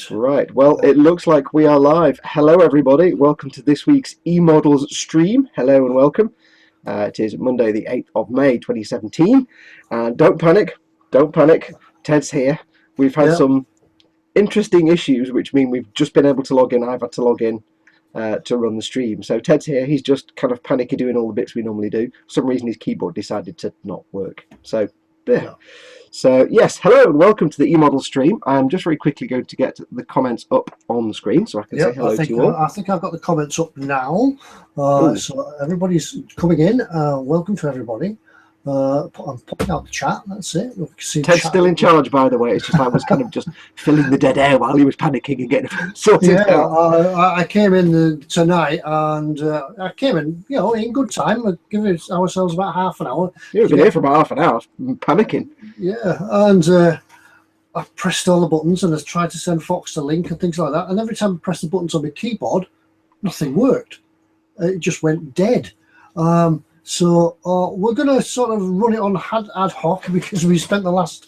Right, well, it looks like we are live. Hello, everybody. Welcome to this week's eModels stream. Hello and welcome. It is Monday, the 8th of May, 2017. And don't panic. Ted's here. We've had some interesting issues, which mean we've just been able to log in. I've had to log in to run the stream. So Ted's here. He's just kind of panicky doing all the bits we normally do. For some reason, his keyboard decided to not work. So, yeah. So yes, hello and welcome to the eModel stream. I'm just very quickly going to get the comments up on the screen so I can say hello to you all. I think I've got the comments up now. So everybody's coming in. Welcome to everybody. I'm popping out the chat. That's it. Ted's still in charge, by the way. It's just I was kind of just filling the dead air while he was panicking and getting it sorted out. I came in tonight and I came in, in good time. We're giving ourselves about half an hour. You've been here for about half an hour, panicking. Yeah, and I pressed all the buttons and I tried to send Fox the link and things like that. And every time I pressed the buttons on my keyboard, nothing worked. It just went dead. So we're going to sort of run it on ad hoc because we spent the last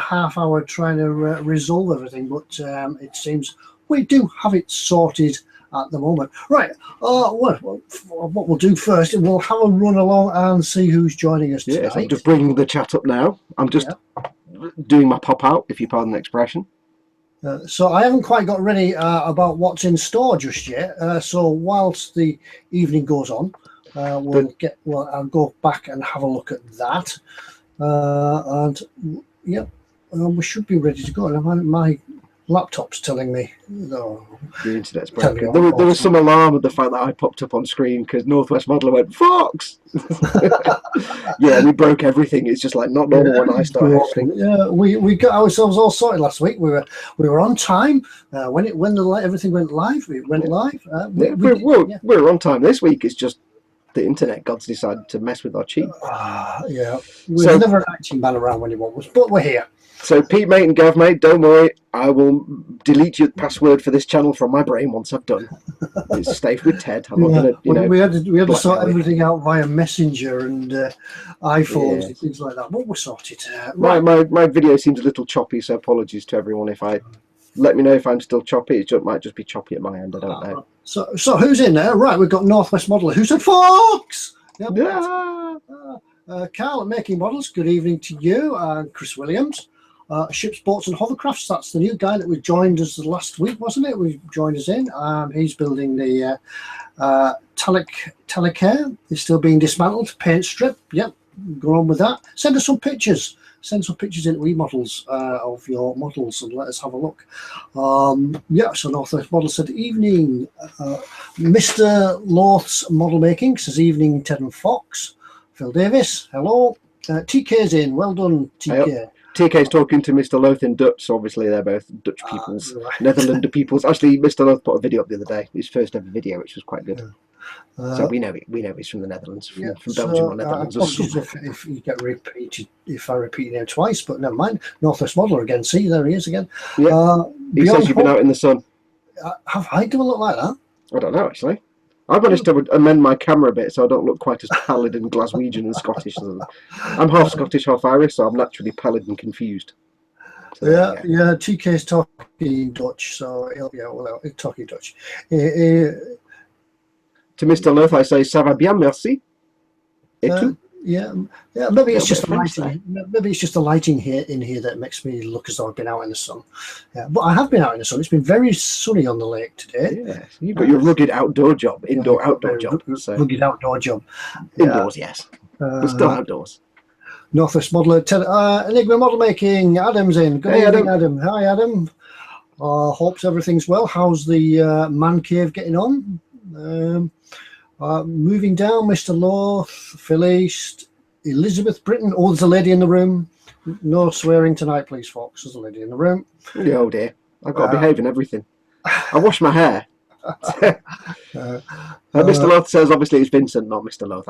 half hour trying to resolve everything, but it seems we do have it sorted at the moment. Right. What we'll do first, we'll have a run along and see who's joining us tonight. Yes, I'm just bringing the chat up now. I'm just doing my pop out, if you pardon the expression. So I haven't quite got ready about what's in store just yet. So whilst the evening goes on, I'll go back and have a look at that, we should be ready to go. My laptop's telling me the internet's broken. There was some alarm at the fact that I popped up on screen because Northwest Modeler went Fox. Yeah, we broke everything. It's just like not normal when I started. Yeah, we got ourselves all sorted last week. We were on time when everything went live. It went live. We're on time this week. It's just the internet gods decided to mess with our cheat. There's never an acting man around when you want us, but we're here. So Pete, mate, and Gav, mate, don't worry. I will delete your password for this channel from my brain once I've done. It's safe with Ted. I'm not gonna, we had to sort everything out via Messenger and iPhones and things like that. But we're sorted. Right. My video seems a little choppy, so apologies to everyone if I. Let me know if I'm still choppy. It might just be choppy at my end. I don't know. So who's in there? Right, we've got Northwest Modeler. Who said Fox? Yep. Carl at Making Models. Good evening to you. And Chris Williams. Ships, Boats and Hovercrafts. That's the new guy that we joined us last week, wasn't it? We joined us in. He's building the Telecare. It's still being dismantled. Paint strip. Yep. Go on with that. Send us some pictures. Send some pictures into eModels of your models and let us have a look. So Northwest Model said evening. Mr. Loth's Model Making says evening, Ted and Fox. Phil Davis, hello. TK's in. Well done, TK. TK's talking to Mr. Loth in Dutch, so obviously they're both Dutch peoples, Netherlander peoples. Actually, Mr. Loth put a video up the other day, his first ever video, which was quite good. So we know he's from the Netherlands, from Belgium or Netherlands. If you get repeated, if I repeat him twice, but never mind. Northwest Modeler again. See, there he is again. Yeah. He says you've been out in the sun. Have I? Do I look like that? I don't know, actually. I've managed to amend my camera a bit so I don't look quite as pallid and Glaswegian and Scottish. I'm half Scottish, half Irish, so I'm naturally pallid and confused. So, TK's talking Dutch, so he'll be talking Dutch. To Mr. Loth, I say, ça va bien, merci. Et tout? Maybe it's just the lighting. Maybe it's just the lighting here that makes me look as though I've been out in the sun. Yeah, but I have been out in the sun. It's been very sunny on the lake today. Yeah, you've got your rugged outdoor job, outdoor job. Rugged outdoor job. Indoors, yes, but still outdoors. Northwest Modeler, Enigma Model Making. Adam's in. Good evening, Adam. Hi, Adam. Hopes everything's well. How's the man cave getting on? Moving down, Mr. Loth, Phil East, Elizabeth Britton. Oh, there's a lady in the room. No swearing tonight, please, Fox. There's a lady in the room. Oh dear, I've got to behave in everything. I wash my hair. Mr. Loth says obviously it's Vincent, not Mr. Loth.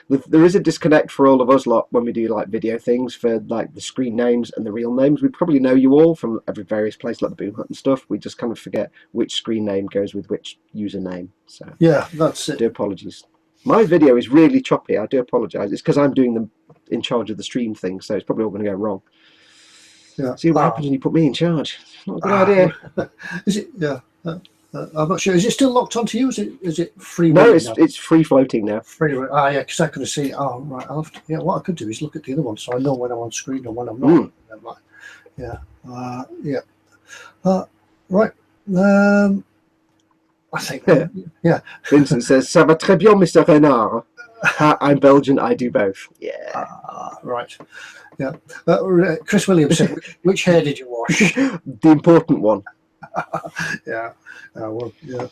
There is a disconnect for all of us lot when we do like video things for like the screen names and the real names. We probably know you all from every various place like the Boom Hut and stuff. We just kind of forget which screen name goes with which username. So yeah, that's it. Do apologies. My video is really choppy. I do apologise. It's because I'm doing them in charge of the stream thing, so it's probably all going to go wrong. Yeah. See what happens when you put me in charge. It's not a good idea. Is it? Yeah. I'm not sure. Is it still locked onto you? Is it free No, running now? it's free floating now. Free. Yeah, because I couldn't see. Oh, right. I'll have to, yeah. What I could do is look at the other one, so I know when I'm on screen and when I'm not. Yeah. Yeah. Right. I think. Yeah. Vincent says, "Ça va très bien, Mr. Renard." I'm Belgian. I do both. Yeah. Right. Yeah. Chris Williams said, "Which hair did you wash?" The important one. Yeah. Well. Yeah.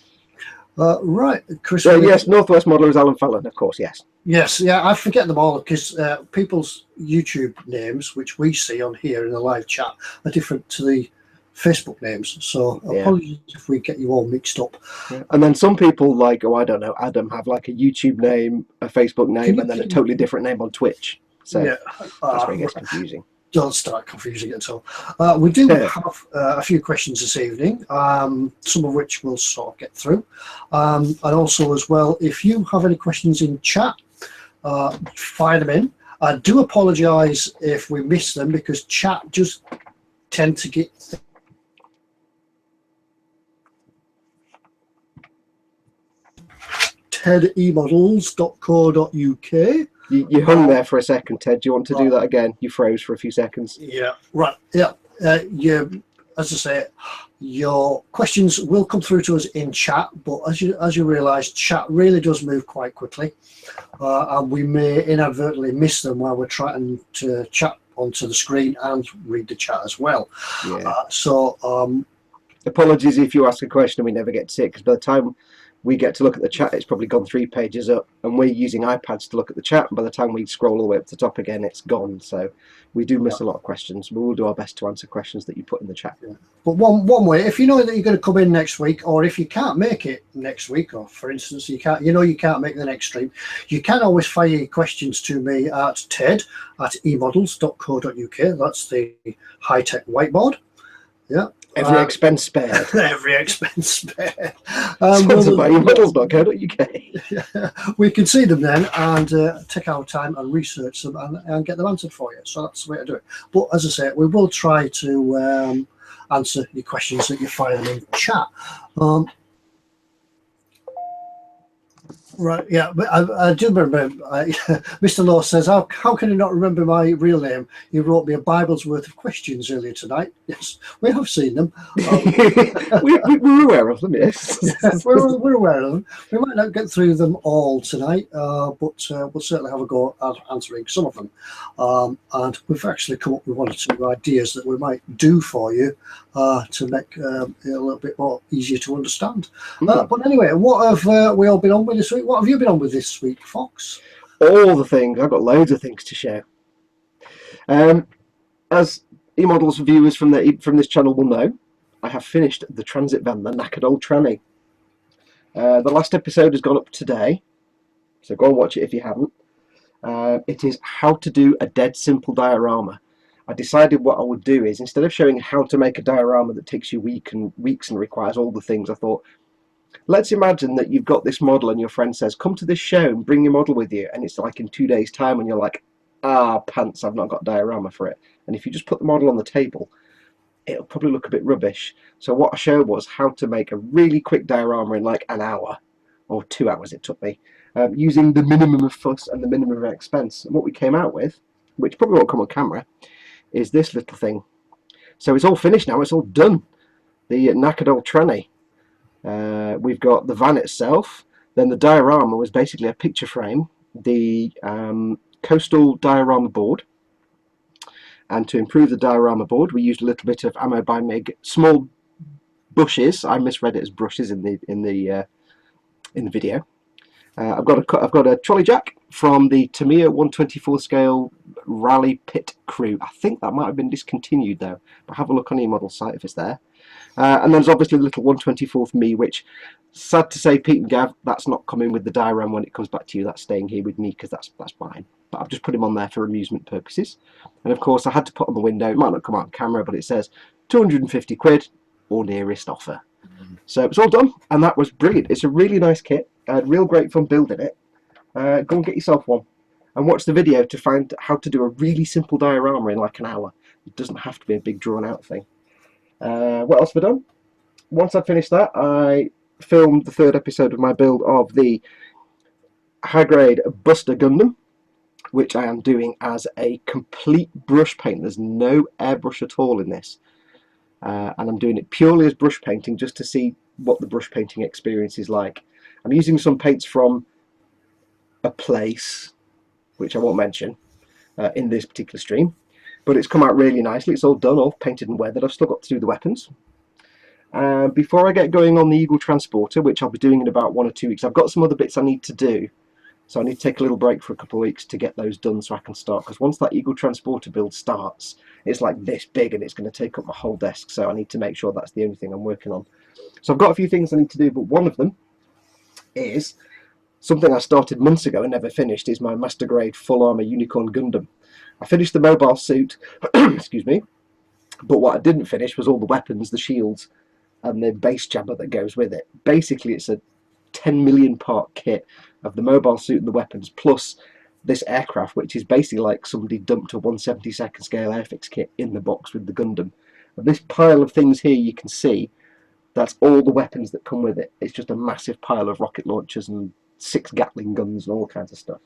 Right, Chris. Yes, Northwest modeler is Alan Fallon, of course. Yes. Yes, yeah, I forget them all because people's YouTube names, which we see on here in the live chat, are different to the Facebook names. So apologies if we get you all mixed up. Yeah. And then some people, like, I don't know, Adam, have like a YouTube name, a Facebook name, and then a totally different name on Twitch. So that's where it gets confusing. Don't start confusing it at all. We do have a few questions this evening, some of which we'll sort of get through. And also as well, if you have any questions in chat, fire them in. I do apologise if we miss them because chat just tend to get... tedemodels.co.uk. You hung there for a second, Ted. Do you want to do that again? You froze for a few seconds. Yeah, right. Yeah. As I say, your questions will come through to us in chat, but as you realise, chat really does move quite quickly, and we may inadvertently miss them while we're trying to chat onto the screen and read the chat as well. Yeah. So apologies if you ask a question and we never get to it, because by the time we get to look at the chat, it's probably gone 3 pages up, and we're using iPads to look at the chat, and by the time we scroll all the way up to the top again, it's gone. So we do miss a lot of questions. We will do our best to answer questions that you put in the chat. Yeah. But one way, if you know that you're going to come in next week, or if you can't make it next week, or for instance you can't make the next stream, you can always fire your questions to me at ted@emodels.co.uk. That's the high-tech whiteboard. Yeah. Every expense spared. Every expense spared. Sponsored by emodels.co.uk. We can see them then and take our time and research them and get them answered for you. So that's the way to do it. But as I say, we will try to answer your questions that you fire them in chat. Right, yeah, but I do remember. Mr. Law says, "How can you not remember my real name? You wrote me a Bible's worth of questions earlier tonight." Yes, we have seen them. We're aware of them. Yes, we're aware of them. We might not get through them all tonight, but we'll certainly have a go at answering some of them. And we've actually come up with 1 or 2 ideas that we might do for you to make it a little bit more easier to understand. But anyway, what have we all been on with this week? What have you been on with this week, Fox? All the things. I've got loads of things to share. As eModels viewers from this channel will know, I have finished the transit van, the knackered old tranny. The last episode has gone up today, so go and watch it if you haven't. It is how to do a dead simple diorama. I decided what I would do is, instead of showing how to make a diorama that takes you weeks and requires all the things, I thought, let's imagine that you've got this model and your friend says, come to this show and bring your model with you, and it's like in 2 days time and you're like, pants, I've not got a diorama for it. And if you just put the model on the table, it'll probably look a bit rubbish. So what I showed was how to make a really quick diorama in like an hour, or 2 hours it took me, using the minimum of fuss and the minimum of expense. And what we came out with, which probably won't come on camera, is this little thing. So it's all finished now, it's all done. The knackered old tranny. We've got the van itself, then the diorama was basically a picture frame, the coastal diorama board, and to improve the diorama board we used a little bit of Ammo by Mig small bushes. I misread it as brushes in the video. I've got a trolley jack from the Tamiya 124 scale Rally Pit Crew. I think that might have been discontinued though, but have a look on eModel site if it's there. And there's obviously the little 124th me, which, sad to say, Pete and Gav, that's not coming with the diorama when it comes back to you. That's staying here with me because that's mine. But I've just put him on there for amusement purposes. And of course I had to put on the window, it might not come out on camera, but it says 250 quid or nearest offer. So it's all done, and that was brilliant. It's a really nice kit. I had real great fun building it. Go and get yourself one and watch the video to find how to do a really simple diorama in like an hour. It doesn't have to be a big drawn out thing. What else have I done? Once I'd finished that, I filmed the third episode of my build of the high grade Buster Gundam, which I am doing as a complete brush paint. There's no airbrush at all in this, and I'm doing it purely as brush painting just to see what the brush painting experience is like. I'm using some paints from a place which I won't mention in this particular stream, but it's come out really nicely. It's all done, all painted and weathered. I've still got to do the weapons. Before I get going on the Eagle Transporter, which I'll be doing in about 1 or 2 weeks, I've got some other bits I need to do. So I need to take a little break for a couple of weeks to get those done so I can start. Because once that Eagle Transporter build starts, it's like this big and it's going to take up my whole desk. So I need to make sure that's the only thing I'm working on. So I've got a few things I need to do, but one of them is something I started months ago and never finished, is my Master Grade Full Armor Unicorn Gundam. I finished the mobile suit, excuse me, but what I didn't finish was all the weapons, the shields, and the base jammer that goes with it. Basically, it's a 10 million part kit of the mobile suit and the weapons, plus this aircraft, which is basically like somebody dumped a 1/72 scale airfix kit in the box with the Gundam. And this pile of things here you can see, that's all the weapons that come with it. It's just a massive pile of rocket launchers and 6 Gatling guns and all kinds of stuff.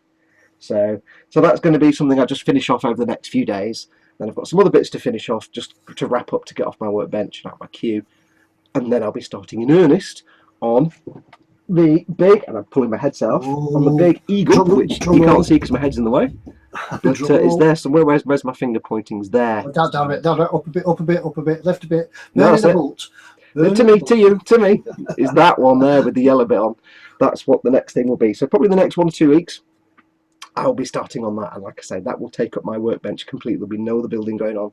So that's going to be something I just finish off over the next few days. Then I've got some other bits to finish off, just to wrap up, to get off my workbench and out my queue. And then I'll be starting in earnest on the big, and I'm pulling my headset off, on the big Eagle, which you can't see because my head's in the way. But it's there somewhere. Where's my finger pointing? It's there. Oh, down it, up a bit, up a bit, up a bit, left a bit. No, that's it. To me, is that one there with the yellow bit on. That's what the next thing will be. So probably the next 1 or 2 weeks, I'll be starting on that. And like I say, that will take up my workbench completely. There'll be no other building going on.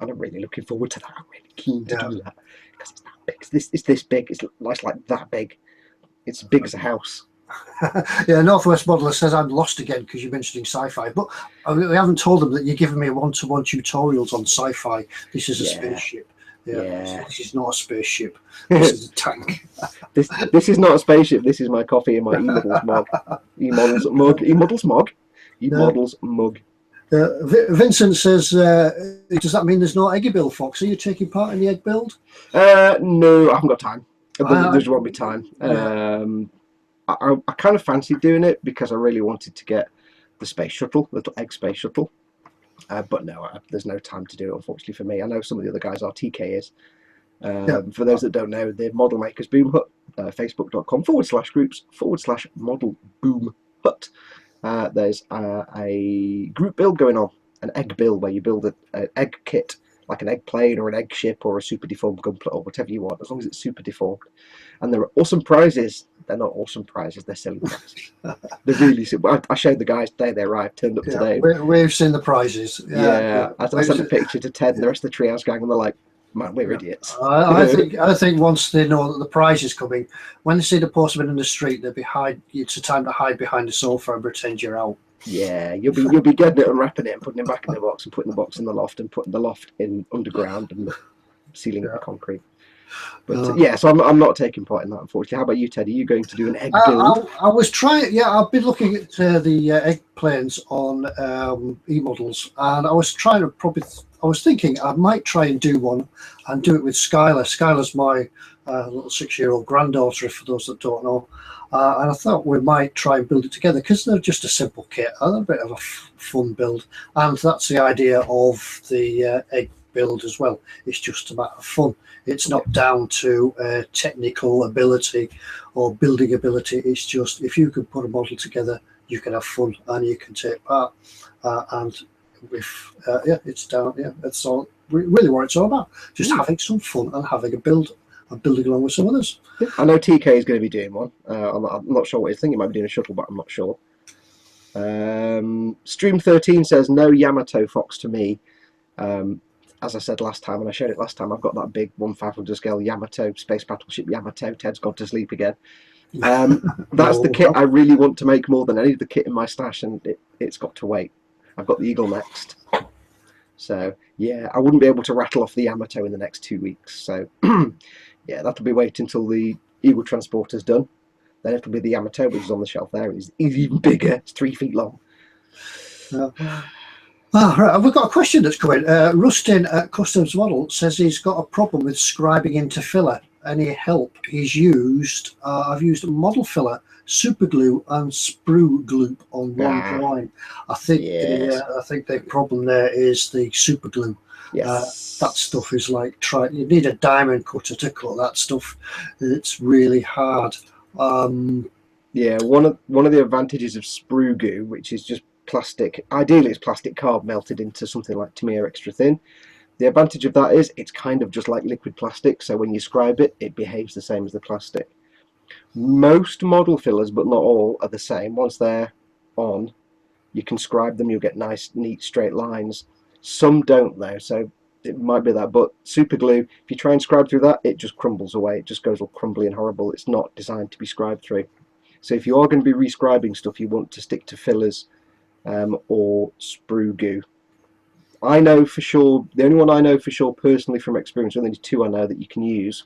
And I'm really looking forward to that. I'm really keen to do that. Because it's that big. It's this big. It's like that big. It's as big as a house. Yeah, Northwest Modeler says I'm lost again because you're mentioning sci-fi, but we haven't told them that you're giving me one-to-one tutorials on sci-fi. This is a spaceship. Yeah. This is not a spaceship. This is a tank. This is not a spaceship. This is my coffee and my E-Models mug. E-Models mug. E-Models mug. E-Models mug. Vincent says, does that mean there's no egg build, Fox? Are you taking part in the egg build? No, I haven't got time. There just won't be time. I kind of fancied doing it because I really wanted to get the space shuttle, the little egg space shuttle. But no, there's no time to do it, unfortunately, for me. I know some of the other guys are. TK is. For those that don't know, the Model Makers Boom Hut, facebook.com/groups/Model Boom Hut. There's a group build going on, an egg build where you build an egg kit, like an egg plane or an egg ship or a super deformed gunpla or whatever you want, as long as it's super deformed. And there are awesome prizes. They're not awesome prizes, they're silly prizes. They're really simple. I showed the guys today, they arrived, turned up today. We've seen the prizes. I sent a picture to Ted and the rest of the Treehouse gang, and they're like, man, we're idiots. I think once they know that the prize is coming, when they see the postman in the street, they'll be it's a time to hide behind the sofa and pretend you're out. Yeah, you'll be getting it, unwrapping it and putting it back in the box, and putting the box in the loft, and putting the loft in underground and the ceiling in concrete. But so I'm not taking part in that, unfortunately. How about you, Ted? Are you going to do an egg build? I was trying. Yeah, I've been looking at the egg planes on E-Models, and I was trying to I was thinking I might try and do one and do it with Skylar. Skylar's my little 6-year-old granddaughter, for those that don't know. And I thought we might try and build it together because they're just a simple kit, a bit of a fun build, and that's the idea of the egg build as well. It's just a matter of fun. It's not down to technical ability or building ability. It's just if you can put a model together, you can have fun and you can take part. And if it's down. Yeah, that's all. Really, what it's all about. Just having some fun and having a build. And building along with some others. Yeah. I know TK is going to be doing one. I'm not sure what he's thinking. He might be doing a shuttle, but I'm not sure. Stream 13 says no Yamato Fox to me. As I said last time, and I showed it last time, I've got that big 1/500 scale Yamato space battleship Yamato. Ted's gone to sleep again. That's the kit I really want to make more than any of the kit in my stash, and it's got to wait. I've got the Eagle next. So yeah, I wouldn't be able to rattle off the Yamato in the next 2 weeks. So yeah, that'll be wait until the Eagle Transporter's done. Then it'll be the Yamato, which is on the shelf there. It's even bigger. It's 3 feet long. Right, we've got a question that's coming. Rustin at Customs Model says he's got a problem with scribing into filler. Any help? I've used model filler, super glue, and sprue glue on one Ah, drawing. yes, I think the problem there is the super glue. That stuff yes. is like you need a diamond cutter to cut that stuff. It's really hard. Um, Yeah, one of the advantages of sprue goo, which is just plastic. Ideally, it's plastic card melted into something like Tamiya extra thin. The advantage of that is it's kind of just like liquid plastic, so when you scribe it, it behaves the same as the plastic. Most model fillers, but not all, are the same. Once they're on, you can scribe them, you'll get nice, neat, straight lines. Some don't, though, so it might be that. But super glue, if you try and scribe through that, it just crumbles away. It just goes all crumbly and horrible. It's not designed to be scribed through. So if you are going to be rescribing stuff, you want to stick to fillers or sprue goo. I know for sure, the only one I know for sure personally from experience, only two I know that you can use,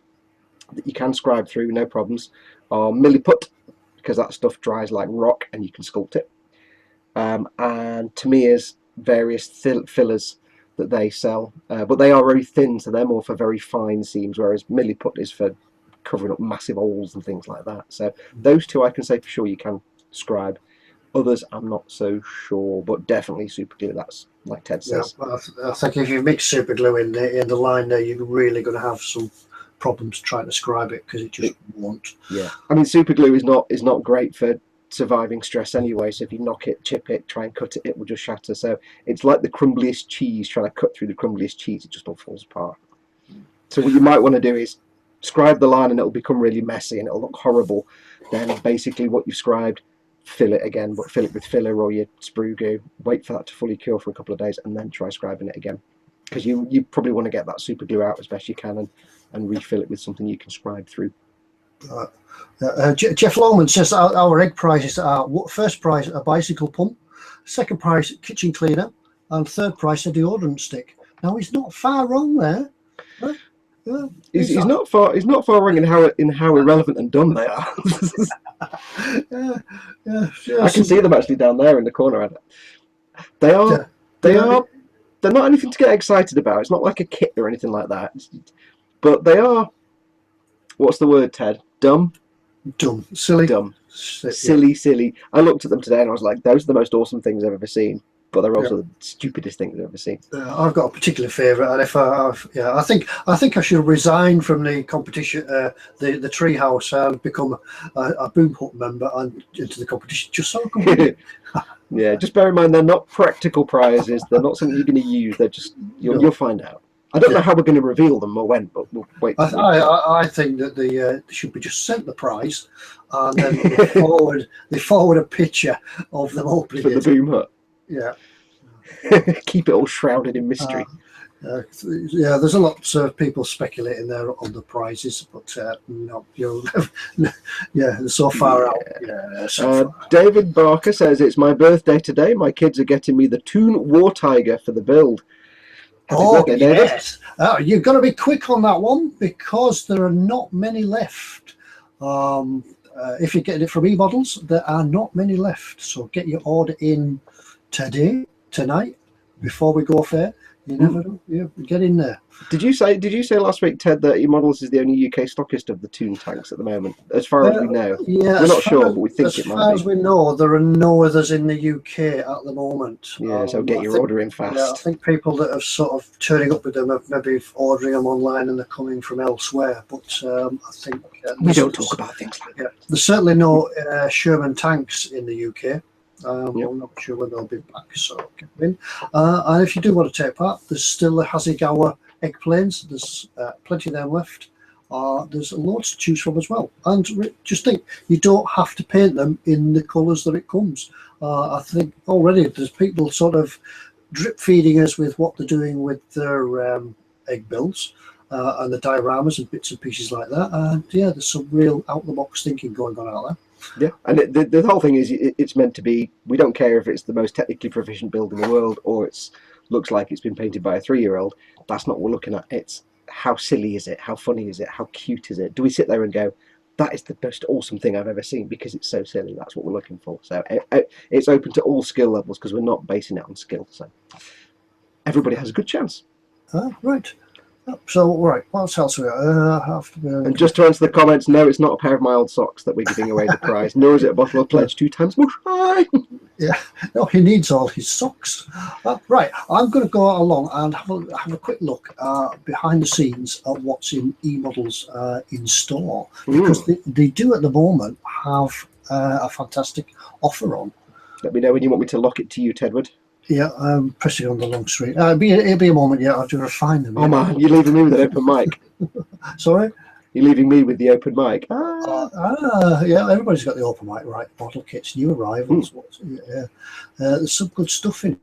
that you can scribe through, no problems, are milliput, because that stuff dries like rock and you can sculpt it, and Tamiya's various fillers that they sell, but they are very thin, so they're more for very fine seams, whereas milliput is for covering up massive holes and things like that. So those two I can say for sure you can scribe. Others I'm not so sure, but definitely super glue. That's like Ted yeah, says. I think if you mix super glue in the line there, you're really going to have some problems trying to scribe it because it just It, won't. yeah, I mean super glue is not great for surviving stress anyway. So if you knock it, chip it, try and cut it, it will just shatter. So it's like the crumbliest cheese. Trying to cut through the crumbliest cheese, it just all falls apart. So what you might want to do is scribe the line, and it'll become really messy and it'll look horrible. Then basically what you've scribed, fill it again, but fill it with filler or your sprue goo. Wait for that to fully cure for a couple of days, and then try scribing it again. Because you probably want to get that super glue out as best you can, and refill it with something you can scribe through. Jeff Longman says our egg prices are first price a bicycle pump, second price kitchen cleaner, and third price a deodorant stick. Now he's not far wrong there. Right? Yeah, He's not far. He's not far wrong in how irrelevant and dumb they are. yeah, yeah, I can see them actually down there in the corner. They are. yeah, They yeah, are. They're not anything to get excited about. It's not like a kit or anything like that. But they are. What's the word, Ted? Dumb, dumb, silly, dumb, yeah, silly, silly. I looked at them today and I was like, those are the most awesome things I've ever seen. But they're yeah. also the stupidest things I've ever seen. I've got a particular favourite, and yeah, I think I should resign from the competition, the treehouse, and become a boom hut member and into the competition just so I can win it. Yeah, just bear in mind they're not practical prizes. They're not something you're going to use. They're just you'll No, find out. I don't know yeah. how we're going to reveal them or when, but we'll wait till we I think that they should be just sent the prize, and then they forward a picture of them opening for the it. boom hut. Yeah. Keep it all shrouded in Uh, mystery. yeah, there's a lot of people speculating there on the prizes, but no, yeah, they're so far out. Yeah. Yeah, so far. David Barker says it's my birthday today. My kids are getting me the Toon War Tiger for the build. Happy Oh birthday, David! yes, you've got to be quick on that one because there are not many left. If you're getting it from e-models, there are not many left. So get your order in tonight, before we go fair. You never know. Yeah, get in there. Did you say last week, Ted, that E-Models is the only UK stockist of the Toon tanks at the moment, as far as we know? Yeah, We're not sure, but we think as it might far as be. we know, there are no others in the UK at the moment. Yeah, so get I your think, order in yeah, I fast. think people that have sort of turning up with them have maybe ordering them online and they're coming from elsewhere. But I think We don't talk about things like that. there's certainly no Sherman tanks in the UK. Yep. I'm not sure when they'll be back, so get them in. And if you do want to take part, there's still the Hasegawa egg planes. There's plenty of them left. There's loads to choose from as well. And just think, you don't have to paint them in the colours that it comes. I think already there's people sort of drip feeding us with what they're doing with their egg builds and the dioramas and bits and pieces like that. And yeah, there's some real out-the-box thinking going on out there. Yeah, and the whole thing is it's meant to be. We don't care if it's the most technically proficient build in the world or it's looks like it's been painted by a 3-year-old. That's not what we're looking at. It's how silly is it? How funny is it? How cute is it? Do we sit there and go, that is the most awesome thing I've ever seen because it's so silly. That's what we're looking for. So it's open to all skill levels because we're not basing it on skill. So everybody has a good chance. Right. So, right, what else we have to And just to answer the comments, no, it's not a pair of my old socks that we're giving away the prize, nor is it a bottle of pledge 2 times more shine. Yeah, no, he needs all his socks. Right, I'm going to go along and have a quick look behind the scenes at what's in eModels in store, because they do at the moment have a fantastic offer on. Let me know when you want me to lock it to you, Tedward. Yeah, I'm pressing on the long screen. It'll be a moment. Yeah, I'll just refine them. Oh man, you're leaving me with an open mic. Sorry, you're leaving me with the open mic. Yeah, everybody's got the open mic, right? Model kits, new arrivals. There's some good stuff in.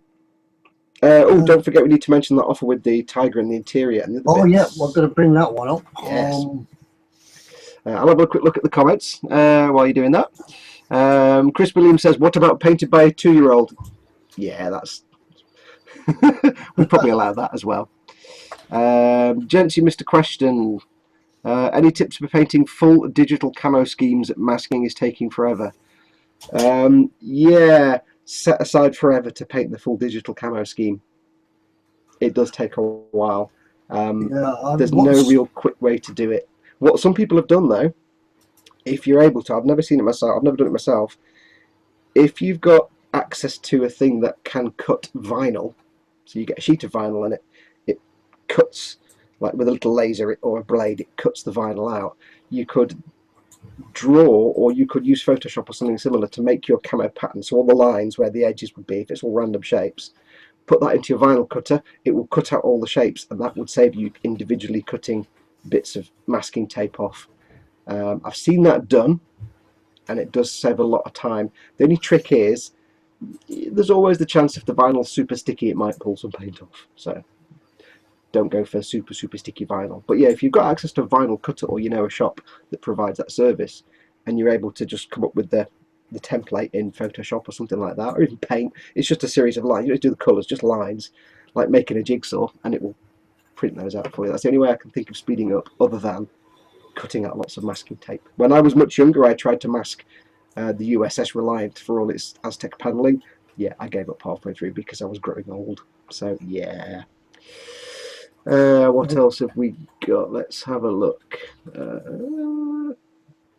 Don't forget we need to mention that offer with the tiger and the interior and the other bits. Yeah, we're going to bring that one up. Yes. I'll have a quick look at the comments while you're doing that. Chris Williams says, "What about painted by a 2-year-old?" Yeah, that's we'd probably allow that as well. Gents, you missed a question. Any tips for painting full digital camo schemes? Masking is taking forever. Yeah, set aside forever to paint the full digital camo scheme. It does take a while. There's no real quick way to do it. What some people have done though, if you're able to, I've never seen it myself, I've never done it myself. If you've got access to a thing that can cut vinyl, so you get a sheet of vinyl and it cuts, like with a little laser or a blade, it cuts the vinyl out. You could draw, or you could use Photoshop or something similar to make your camo pattern, so all the lines where the edges would be, if it's all random shapes, put that into your vinyl cutter, it will cut out all the shapes, and that would save you individually cutting bits of masking tape off. I've seen that done, and it does save a lot of time. The only trick is there's always the chance if the vinyl's super sticky it might pull some paint off, so don't go for super sticky vinyl. But yeah, if you've got access to a vinyl cutter, or you know a shop that provides that service, and you're able to just come up with the template in Photoshop or something like that, or even paint, it's just a series of lines. You don't do the colours, just lines, like making a jigsaw, and it will print those out for you. That's the only way I can think of speeding up, other than cutting out lots of masking tape. When I was much younger, I tried to mask the USS Reliant for all its Aztec paneling. Yeah, I gave up halfway through because I was growing old. So yeah. What else have we got? Let's have a look.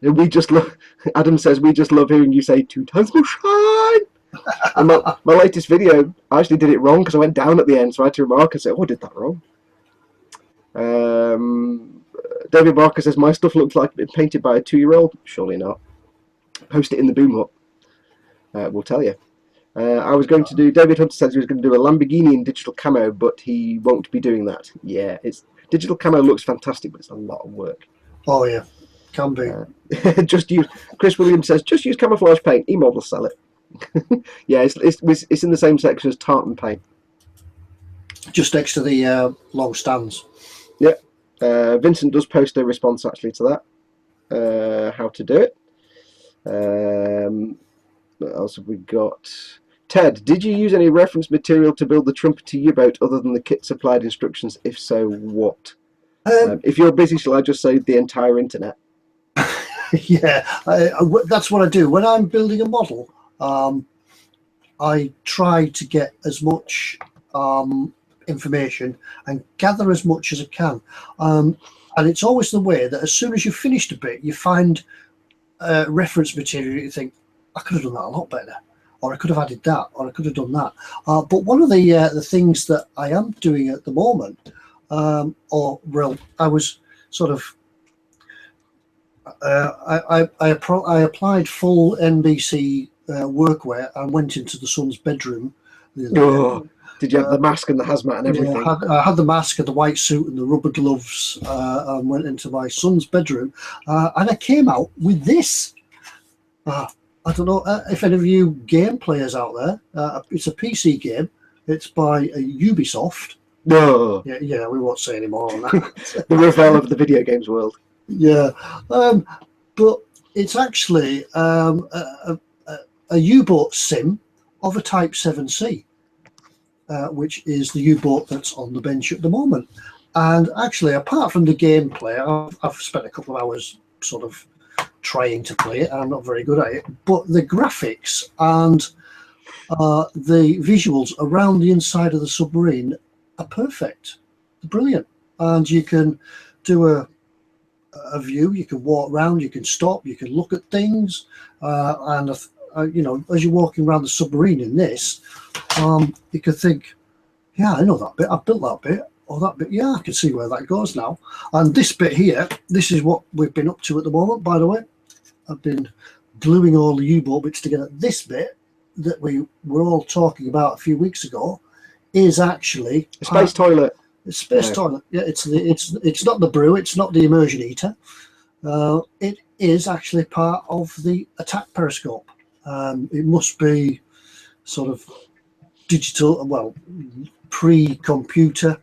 We just love. Adam says we just love hearing you say 2 times more shine. And my latest video, I actually did it wrong because I went down at the end, so I had to remark and say, "Oh, I did that wrong." David Barker says my stuff looks like it's painted by a 2-year-old. Surely not. Post it in the boom hut. We'll tell you. I was going to do. David Hunter says he was going to do a Lamborghini in digital camo, but he won't be doing that. Yeah, digital camo looks fantastic, but it's a lot of work. Oh yeah, can be. Just use. Chris Williams says just use camouflage paint. eModels sell it. Yeah, it's in the same section as tartan paint. Just next to the long stands. Yeah. Vincent does post a response actually to that. How to do it. What else have we got? Ted, did you use any reference material to build the trumpeter U-boat other than the kit supplied instructions? If so, what? If you're busy, shall I just say the entire internet? Yeah, that's what I do. When I'm building a model, I try to get as much information and gather as much as I can. And it's always the way that as soon as you've finished a bit, you find reference material that you think, I could have done that a lot better, or I could have added that, or I could have done that. But one of the things that I am doing at the moment, I was sort of, I applied full NBC workwear and went into the son's bedroom. Did you have the mask and the hazmat and everything? Yeah, I had the mask and the white suit and the rubber gloves, and went into my son's bedroom, and I came out with this. I don't know if any of you game players out there. It's a PC game. It's by Ubisoft. No. Yeah, we won't say any more on that. The Ravel of the video games world. Yeah, but it's actually a U-boat sim of a Type 7C, which is the U-boat that's on the bench at the moment. And actually, apart from the gameplay, I've spent a couple of hours sort of trying to play it. I'm not very good at it, but the graphics and the visuals around the inside of the submarine are perfect. They're brilliant, and you can do a view. You can walk around. You can stop. You can look at things, and you know, as you're walking around the submarine in this, you could think, yeah, I know that bit. I've built that bit. Or that bit, yeah, I can see where that goes now. And this bit here, this is what we've been up to at the moment, by the way. I've been gluing all the U-boat bits together. This bit that we were all talking about a few weeks ago is actually the space toilet. The space toilet. Yeah, it's not the brew, it's not the immersion eater. It is actually part of the attack periscope. It must be sort of digital, well, pre-computer.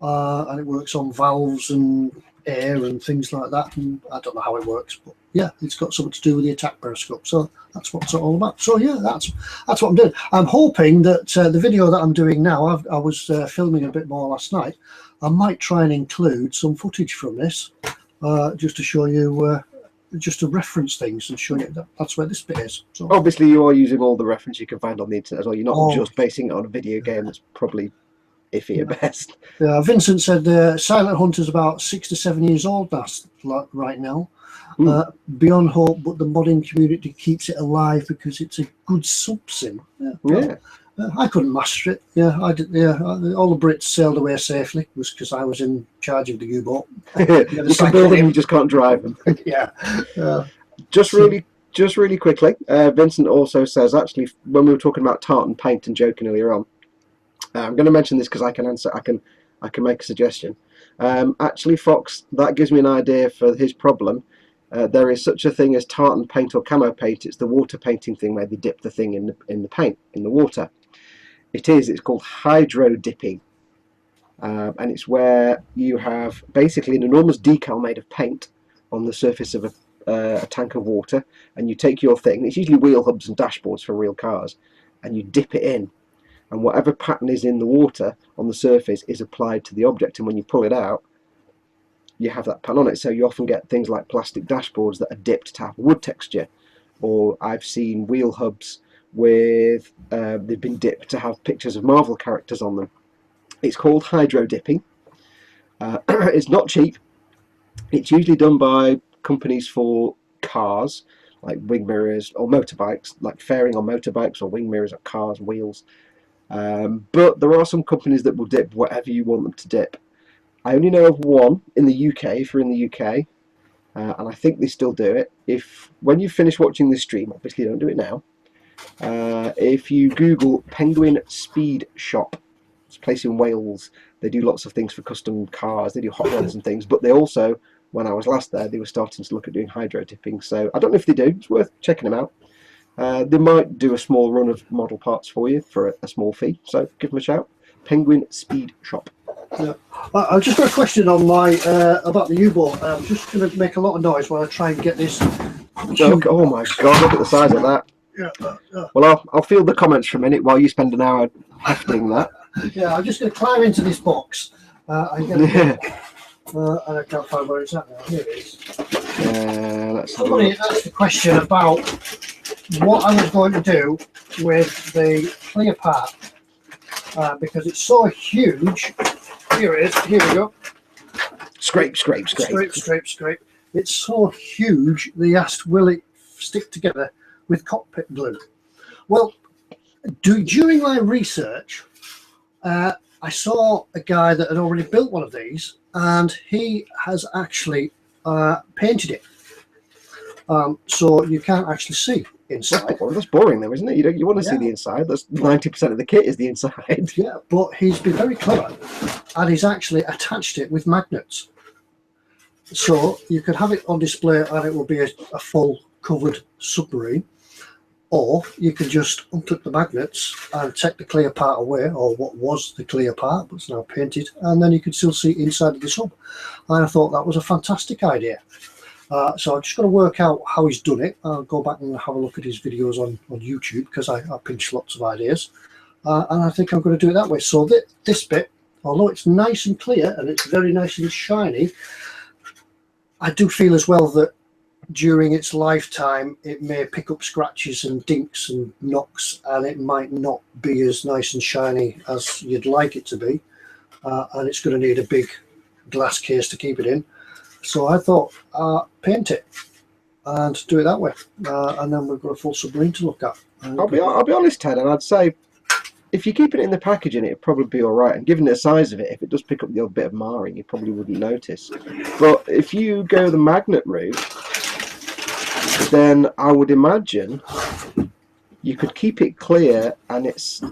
And it works on valves and air and things like that, and I don't know how it works, but yeah, it's got something to do with the attack periscope, so that's what it's all about. So yeah, that's what I'm doing. I'm hoping that the video that I'm doing now, I was filming a bit more last night. I might try and include some footage from this, just to show you, just to reference things and show you that that's where this bit is. So obviously you are using all the reference you can find on the internet as well. You're not just basing it on a video game that's probably iffy at best. Yeah, Vincent said Silent Hunt is about 6 to 7 years old right now. Beyond hope, but the modding community keeps it alive because it's a good sub-sim. Yeah. I couldn't master it. Yeah, I did. Yeah, all the Brits sailed away safely was because I was in charge of the U-boat. You can build them, you just can't drive them. Yeah. Just really quickly, Vincent also says, actually, when we were talking about tartan paint and joking earlier on, I'm going to mention this because I can answer. I can make a suggestion. Actually, Fox, that gives me an idea for his problem. There is such a thing as tartan paint or camo paint. It's the water painting thing where they dip the thing in the paint in the water. It's called hydro dipping, and it's where you have basically an enormous decal made of paint on the surface of a tank of water, and you take your thing. It's usually wheel hubs and dashboards for real cars, and you dip it in. And whatever pattern is in the water on the surface is applied to the object, and when you pull it out, you have that pattern on it. So you often get things like plastic dashboards that are dipped to have wood texture, or I've seen wheel hubs with they've been dipped to have pictures of Marvel characters on them. It's called hydro dipping. It's not cheap. It's usually done by companies for cars, like wing mirrors, or motorbikes, like fairing on motorbikes, or wing mirrors on cars, wheels. But there are some companies that will dip whatever you want them to dip. I only know of one in the UK, if you're in the UK, and I think they still do it. When you finish watching this stream, obviously don't do it now, if you Google Penguin Speed Shop, it's a place in Wales. They do lots of things for custom cars, they do hot rods and things, but they also, when I was last there, they were starting to look at doing hydro dipping, so I don't know if they do, it's worth checking them out. They might do a small run of model parts for you for a small fee, so give them a shout. Penguin Speed Shop. Yeah. I've just got a question on my about the U-boat. I'm just going to make a lot of noise while I try and get this. Oh my god, look at the size of that. Yeah. Well, I'll field the comments for a minute while you spend an hour hefting that. Yeah, I'm just going to climb into this box. And I can't find where it's at now. Here it is. Somebody asked a question about what I was going to do with the clear part because it's so huge. Here it is. Here we go. Scrape. It's so huge. They asked, will it stick together with cockpit glue? Well, during my research, I saw a guy that had already built one of these, and he has actually painted it. So you can't actually see inside. That's boring though, isn't it? You want to see the inside. That's 90% of the kit is the inside. Yeah, but he's been very clever, and he's actually attached it with magnets. So you could have it on display and it will be a full covered submarine, or you could just unclip the magnets and take the clear part away, or what was the clear part but it's now painted, and then you could still see inside of the sub. And I thought that was a fantastic idea. So I'm just going to work out how he's done it. I'll go back and have a look at his videos on YouTube, because I pinch lots of ideas. And I think I'm going to do it that way. So this bit, although it's nice and clear and it's very nice and shiny, I do feel as well that during its lifetime, it may pick up scratches and dinks and knocks, and it might not be as nice and shiny as you'd like it to be, and it's going to need a big glass case to keep it in. So I thought, paint it and do it that way, and then we've got a full submarine to look at. I'll be honest, Ted, and I'd say if you keep it in the packaging, it'd probably be all right. And given the size of it, if it does pick up the odd bit of marring, you probably wouldn't notice. But if you go the magnet route, then I would imagine you could keep it clear, and it's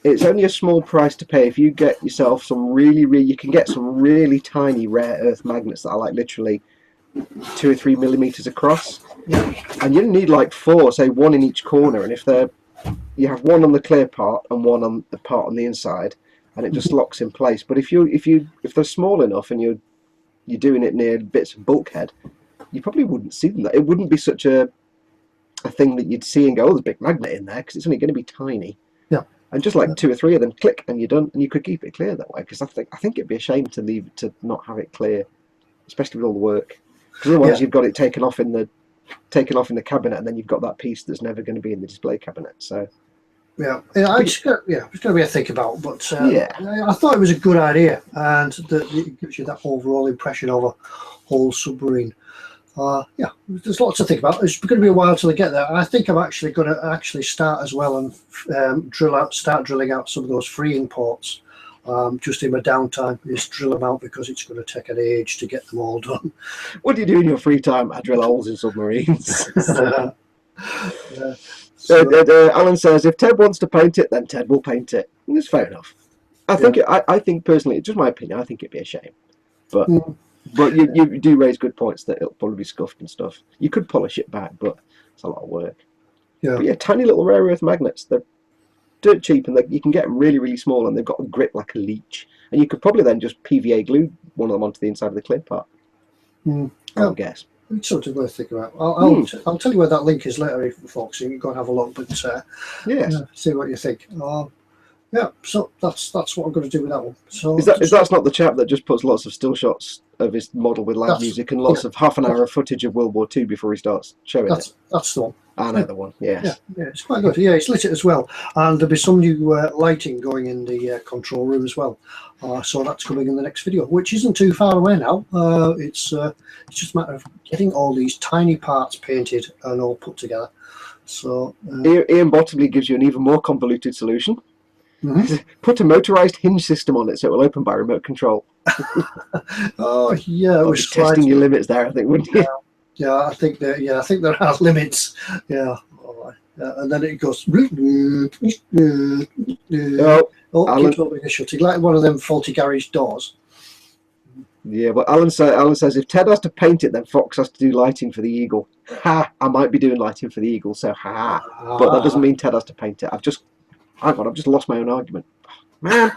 only a small price to pay if you get yourself some you can get some really tiny rare earth magnets that are like literally 2 or 3 millimeters across, and you need like 4, say 1 in each corner, and if you have 1 on the clear part and 1 on the part on the inside, and it just locks in place. But if they're small enough and you're doing it near bits of bulkhead, you probably wouldn't see them. It wouldn't be such a thing that you'd see and go, oh, there's a big magnet in there, because it's only going to be tiny. Yeah. And just like 2 or 3 of them, click, and you're done. And you could keep it clear that way, because I think it'd be a shame to not have it clear, especially with all the work. Because otherwise you've got it taken off in the cabinet, and then you've got that piece that's never going to be in the display cabinet. So it's going to be a think about, but I thought it was a good idea, and it gives you that overall impression of a whole submarine. There's lots to think about. It's going to be a while till I get there. I think I'm actually going to start as well and start drilling out some of those freeing ports. Just in my downtime, is drill them out, because it's going to take an age to get them all done. What do you do in your free time? I drill holes in submarines. Alan says, if Ted wants to paint it, then Ted will paint it. And it's fair enough. I think personally, it's just my opinion, I think it'd be a shame. But you do raise good points that it'll probably be scuffed and stuff. You could polish it back, but it's a lot of work. But tiny little rare earth magnets. They're dirt cheap, and you can get them really, really small, and they've got a grip like a leech. And you could probably then just PVA glue one of them onto the inside of the clear part. I would guess. It's something worth thinking about. I'll tell you where that link is later, folks. So you can go and have a look, but see what you think. So that's what I'm going to do with that one. So that's not the chap that just puts lots of still shots of his model with loud music and lots of half an hour of footage of World War II before he starts showing it? That's the one. I know the one. Yes. Yeah, it's quite good. Yeah, it's lit it as well, and there'll be some new lighting going in the control room as well. So that's coming in the next video, which isn't too far away now. It's just a matter of getting all these tiny parts painted and all put together. So Ian Bottomley gives you an even more convoluted solution. Put a motorized hinge system on it so it will open by remote control. Oh yeah, it was testing your limits there, I think, wouldn't you? Yeah, I think there are limits. Yeah, all right. And then it goes. Keeps opening and shutting like one of them faulty garage doors. Yeah, but Alan says if Ted has to paint it, then Fox has to do lighting for the Eagle. Ha! I might be doing lighting for the Eagle, so ha! But that doesn't mean Ted has to paint it. I've just lost my own argument, man.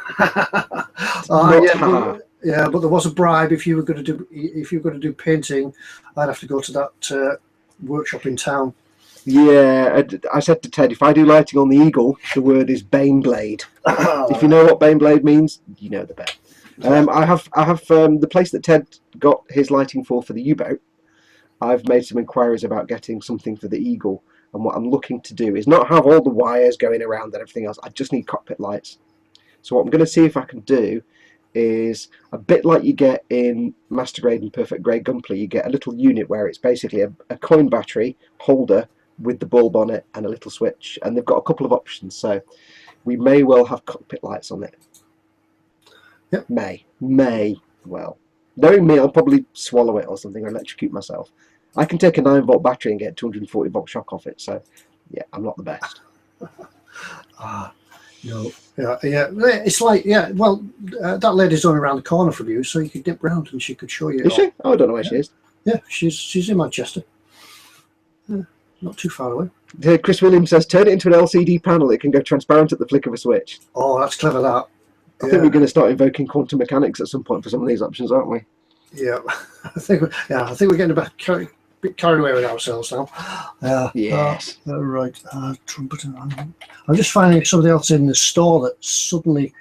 But there was a bribe if you were going to do painting. I'd have to go to that workshop in town. Yeah, I said to Ted, if I do lighting on the Eagle, the word is Baneblade. If you know what Baneblade means, you know the bet. I have the place that Ted got his lighting for the U-boat. I've made some inquiries about getting something for the Eagle, and what I'm looking to do is not have all the wires going around and everything else. I just need cockpit lights. So what I'm going to see if I can do is a bit like you get in Master Grade and Perfect Grade Gunpla. You get a little unit where it's basically a coin battery holder with the bulb on it and a little switch, and they've got a couple of options, so we may well have cockpit lights on it. Yep. May well. Knowing me, I'll probably swallow it or something or electrocute myself. I can take a 9-volt battery and get 240 volt shock off it, so yeah, I'm not the best. No. Yeah. It's like, that lady's only around the corner from you, so you could dip round and she could show you. Is she? Oh, I don't know where she is. Yeah, she's in Manchester. Not too far away. Chris Williams says, turn it into an LCD panel. It can go transparent at the flick of a switch. Oh, that's clever, that. I think we're going to start invoking quantum mechanics at some point for some of these options, aren't we? Yeah, I think we're getting a bit carried away with ourselves now. Yes. Right. Trumpet. I'm just finding something else in the store that suddenly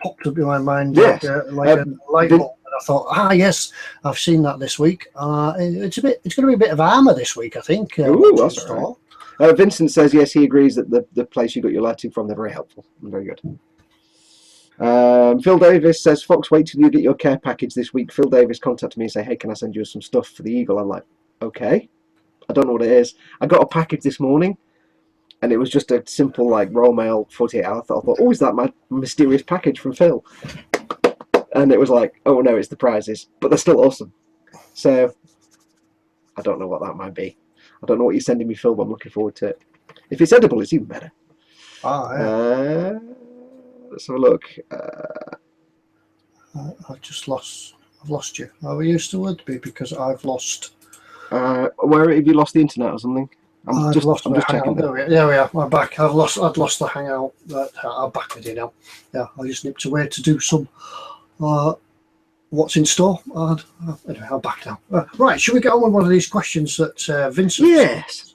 popped up in my mind, like a light bulb that I thought, yes, I've seen that this week. It's going to be a bit of armour this week, I think. Ooh, that's all right. Vincent says yes, he agrees that the place you got your lighting from, they're very helpful and very good. Phil Davis says, Fox, wait till you get your care package this week. Phil Davis contacted me and say, hey, can I send you some stuff for the Eagle? I'm like, okay. I don't know what it is. I got a package this morning, and it was just a simple like raw mail 48 hour. I thought, oh, is that my mysterious package from Phil? And it was like, oh no, it's the prizes, but they're still awesome. So I don't know what that might be. I don't know what you're sending me, Phil, but I'm looking forward to it. If it's edible, it's even better. Yeah. Let's have a look. I've lost you. Are you still with me? Because I've lost. Where have you lost the internet or something? I'm just checking. There we are. I'm back. I'd lost the hangout. I'm back with you now. Yeah, I just nipped away to do some what's in store. And anyway, I'm back now. Right, should we get on with one of these questions that Vincent?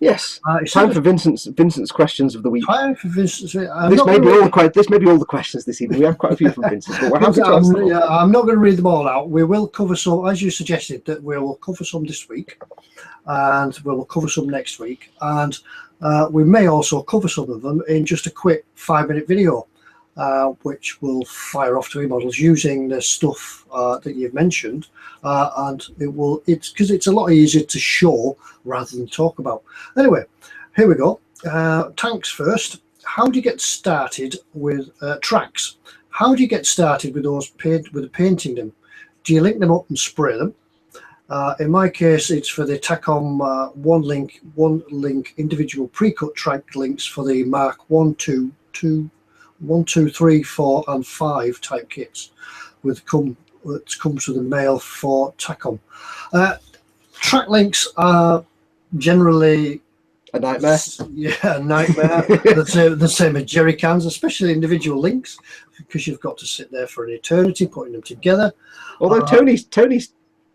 Yes. Time for Vincent's questions of the week. Time for Vincent's. This may be all the questions this evening. We have quite a few from Vincent, but we're happy to answer them. I'm not going to read them all out. We will cover some, as you suggested, that we will cover some this week, and we will cover some next week, and we may also cover some of them in just a quick 5-minute video. Which will fire off to eModels using the stuff that you've mentioned, and it's because it's a lot easier to show rather than talk about. Anyway, here we go. Tanks first. How do you get started with tracks? How do you get started with those painting them? Do you link them up and spray them? In my case, it's for the Tacom one link individual pre-cut track links for the Mark 1, 2, 3, 4, and 5 type kits comes with a mail for Tacom. Track links are generally a nightmare. Yeah, a nightmare. the same as jerry cans, especially individual links, because you've got to sit there for an eternity putting them together. Although Tony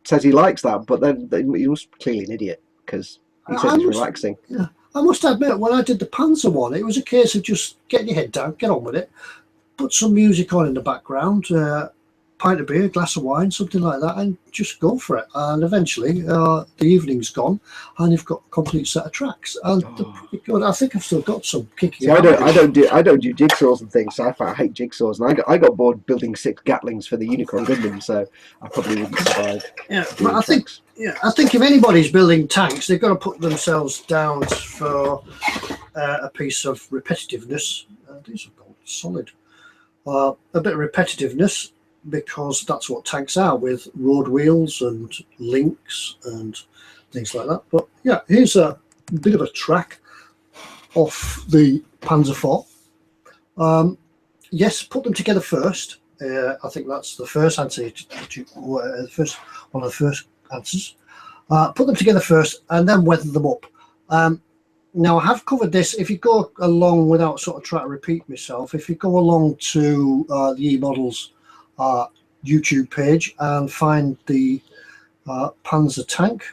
says he likes that, but then he was clearly an idiot because he says it's relaxing. Yeah. I must admit, when I did the Panzer one, it was a case of just getting your head down, get on with it, put some music on in the background, pint of beer, glass of wine, something like that, and just go for it. And eventually, the evening's gone, and you've got a complete set of tracks, and they're pretty good. I think I've still got some kicking. So I don't do jigsaws and things. So I hate jigsaws, and I got bored building 6 Gatlings for the Unicorn Gundam, so I probably wouldn't survive. Yeah, but I think if anybody's building tanks, they've got to put themselves down for a piece of repetitiveness. These are gold solid. A bit of repetitiveness, because that's what tanks are, with road wheels and links and things like that. But yeah, here's a bit of a track off the Panzer IV. Yes, put them together first. I think that's the first answer. One of the first answers. Put them together first and then weather them up. Now, I have covered this. If you go along, without sort of trying to repeat myself, if you go along to the eModels YouTube page and find the Panzer tank,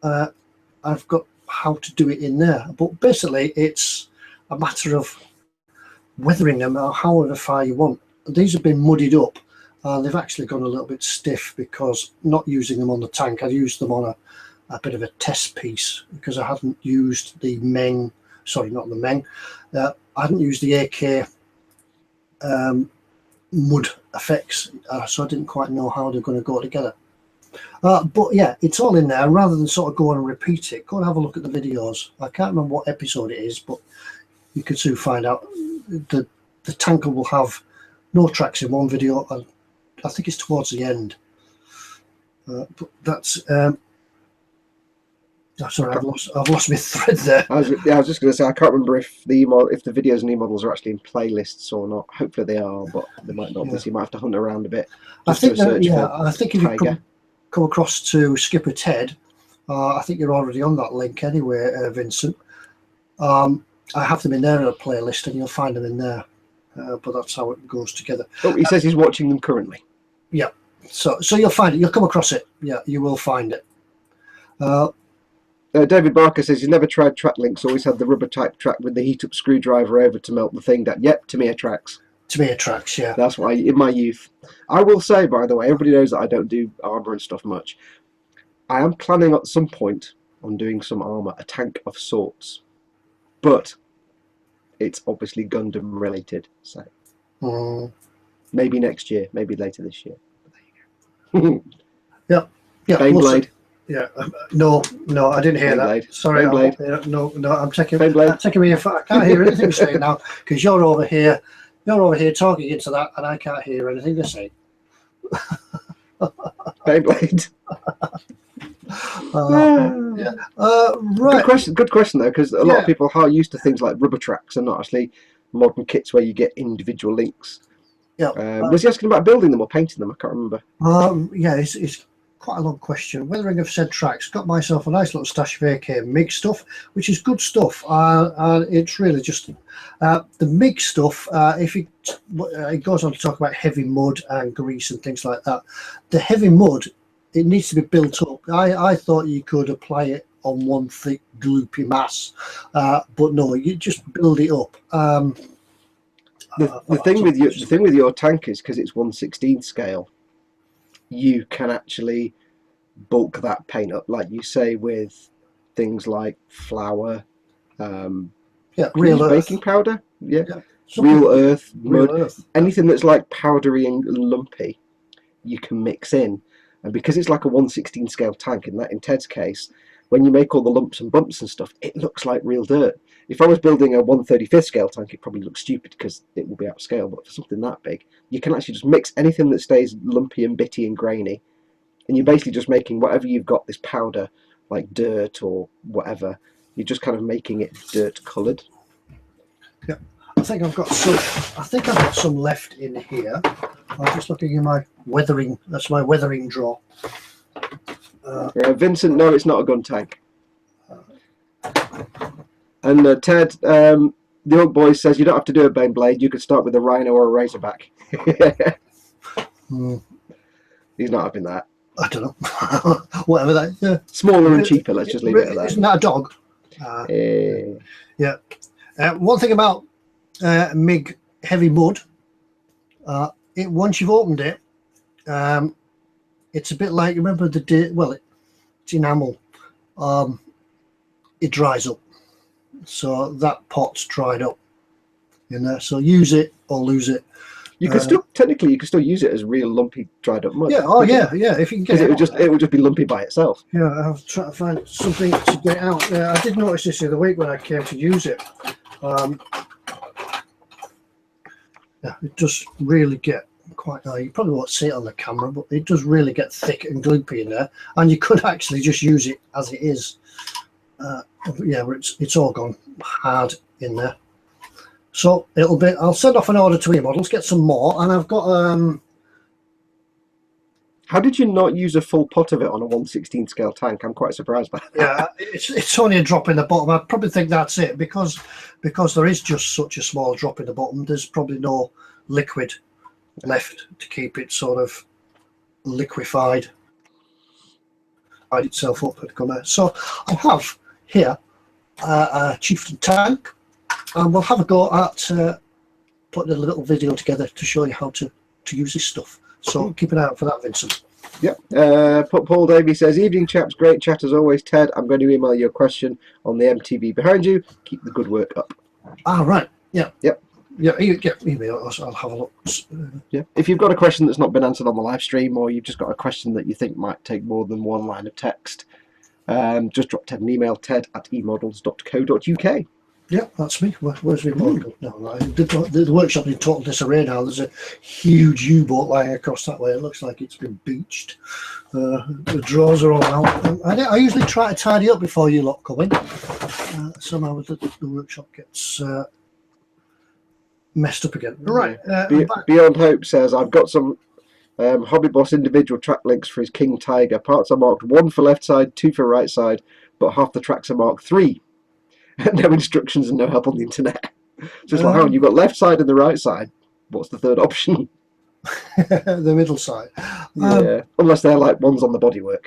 I've got how to do it in there. But basically, it's a matter of weathering them however far you want. These have been muddied up, and they've actually gone a little bit stiff because not using them on the tank. I used them on a bit of a test piece because I hadn't used the Meng, sorry, not the Meng. I hadn't used the AK mud effects, so I didn't quite know how they're going to go together. But yeah, it's all in there. Rather than sort of go on and repeat it, go and have a look at the videos. I can't remember what episode it is, but you can soon find out. The tanker will have no tracks in one video, and I think it's towards the end. But that's sorry, I've lost my thread there. I was just going to say, I can't remember if the videos and eModels are actually in playlists or not. Hopefully they are, but they might not. So you might have to hunt around a bit. I think if you come across to Skipper Ted, I think you're already on that link anyway, Vincent. I have them in there in a playlist, and you'll find them in there. But that's how it goes together. Oh, he says he's watching them currently. Yeah, so you'll find it. You'll come across it. Yeah, you will find it. David Barker says he's never tried track links. Always had the rubber type track with the heat up screwdriver over to melt the thing down. Yep, Tamiya tracks. To me, tracks, yeah. That's why in my youth. I will say, by the way, everybody knows that I don't do armour and stuff much. I am planning at some point on doing some armour, a tank of sorts. But it's obviously Gundam related, so maybe next year, maybe later this year. But there you go. Yeah, yeah. Beyblade. Yeah, no, I didn't hear Beyblade. that. Sorry, Beyblade. no, I'm taking Beyblade. me. I can't hear anything you're saying now because you're over here talking into that, and I can't hear anything you're saying. Beyblade. Yeah. Right. Good question though, because a lot of people are used to things like rubber tracks and not actually modern kits where you get individual links. Yeah. Was he asking about building them or painting them? I can't remember. Yeah, it's quite a long question. Weathering of said tracks, got myself a nice little stash of AK MIG stuff, which is good stuff. And it's really just the MIG stuff. If it goes on to talk about heavy mud and grease and things like that, the heavy mud, it needs to be built up. I thought you could apply it on one thick gloopy mass, but no, you just build it up. The thing with your tank is because it's 1/16 scale, you can actually bulk that paint up, like you say, with things like flour, real baking earth powder, real earth, mud, real earth. anything that's like powdery and lumpy, you can mix in. And because it's like a 1/16 scale tank, in Ted's case, when you make all the lumps and bumps and stuff, it looks like real dirt. If I was building a 1/35 scale tank, it probably looks stupid because it will be out of scale. But for something that big, you can actually just mix anything that stays lumpy and bitty and grainy, and you're basically just making whatever you've got, this powder, like dirt or whatever. You're just kind of making it dirt coloured. Yeah, I think I've got some left in here. I'm just looking in my weathering. That's my weathering drawer. Vincent, no, it's not a gun tank. And Ted, the old boy says you don't have to do a Beyblade. You could start with a Rhino or a Razorback. He's not having that. I don't know. Whatever that. Yeah. Smaller and cheaper. Let's just leave it at that. Isn't that a dog? Yeah. One thing about MIG heavy mud. Once you've opened it, it's a bit like, remember it's enamel. It dries up, so that pot's dried up in there. So use it or lose it. You could technically use it as real lumpy dried up mud. Yeah. Oh yeah. If you can get it, it would just be lumpy by itself. Yeah, I was trying to find something to get it out. I did notice this the other week when I came to use it. It does really get quite. You probably won't see it on the camera, but it does really get thick and gloopy in there, and you could actually just use it as it is. Where it's all gone hard in there. So I'll send off an order to eModels, get some more, and I've got How did you not use a full pot of it on a 1/16 scale tank? I'm quite surprised by that. Yeah, it's only a drop in the bottom. I probably think that's it because there is just such a small drop in the bottom. There's probably no liquid left to keep it sort of liquefied itself up and come out. So I have here a Chieftain tank, and we'll have a go at putting a little video together to show you how to use this stuff. So keep an eye out for that, Vincent. Yep. Paul Davey says, evening chaps, great chat as always. Ted, I'm going to email you a question on the MTV behind you. Keep the good work up. Right. Yeah. Yep. Yeah, email us. I'll have a look. Yeah. If you've got a question that's not been answered on the live stream, or you've just got a question that you think might take more than one line of text, just drop Ted an email, ted@emodels.co.uk. Yeah, that's me. Where's my boat? No, the workshop in total disarray now. There's a huge U-boat lying across that way. It looks like it's been beached. The drawers are all out. I usually try to tidy up before you lot come in. Somehow the workshop gets messed up again. Right. Beyond Hope says, I've got some Hobby Boss individual track links for his King Tiger. Parts are marked 1 for left side, 2 for right side, but half the tracks are marked 3. No instructions and no help on the internet. Just like, you've got left side and the right side. What's the third option? The middle side. Yeah, unless they're like ones on the bodywork.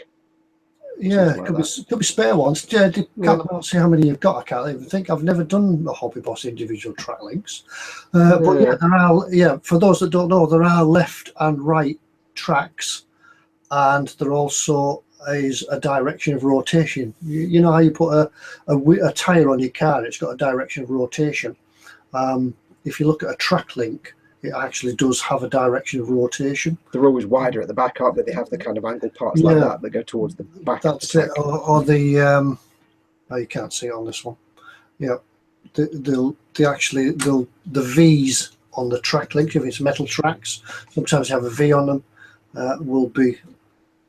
Yeah, something like that. could be spare ones. Yeah, Yeah. can't see how many you've got. I can't even think. I've never done a Hobby Boss individual track links, but yeah, Yeah. there are. Yeah, for those that don't know, there are left and right tracks, and there also is a direction of rotation. You know how you put a tire on your car; it's got a direction of rotation. If you look at a track link, it actually does have a direction of rotation. They're always wider at the back, aren't they? They have the kind of angled parts like Yeah, that that go towards the back of the that's it. tank. Or the oh, you can't see it on this one. Yeah, they actually the V's on the track link, if it's metal tracks, sometimes you have a V on them, will be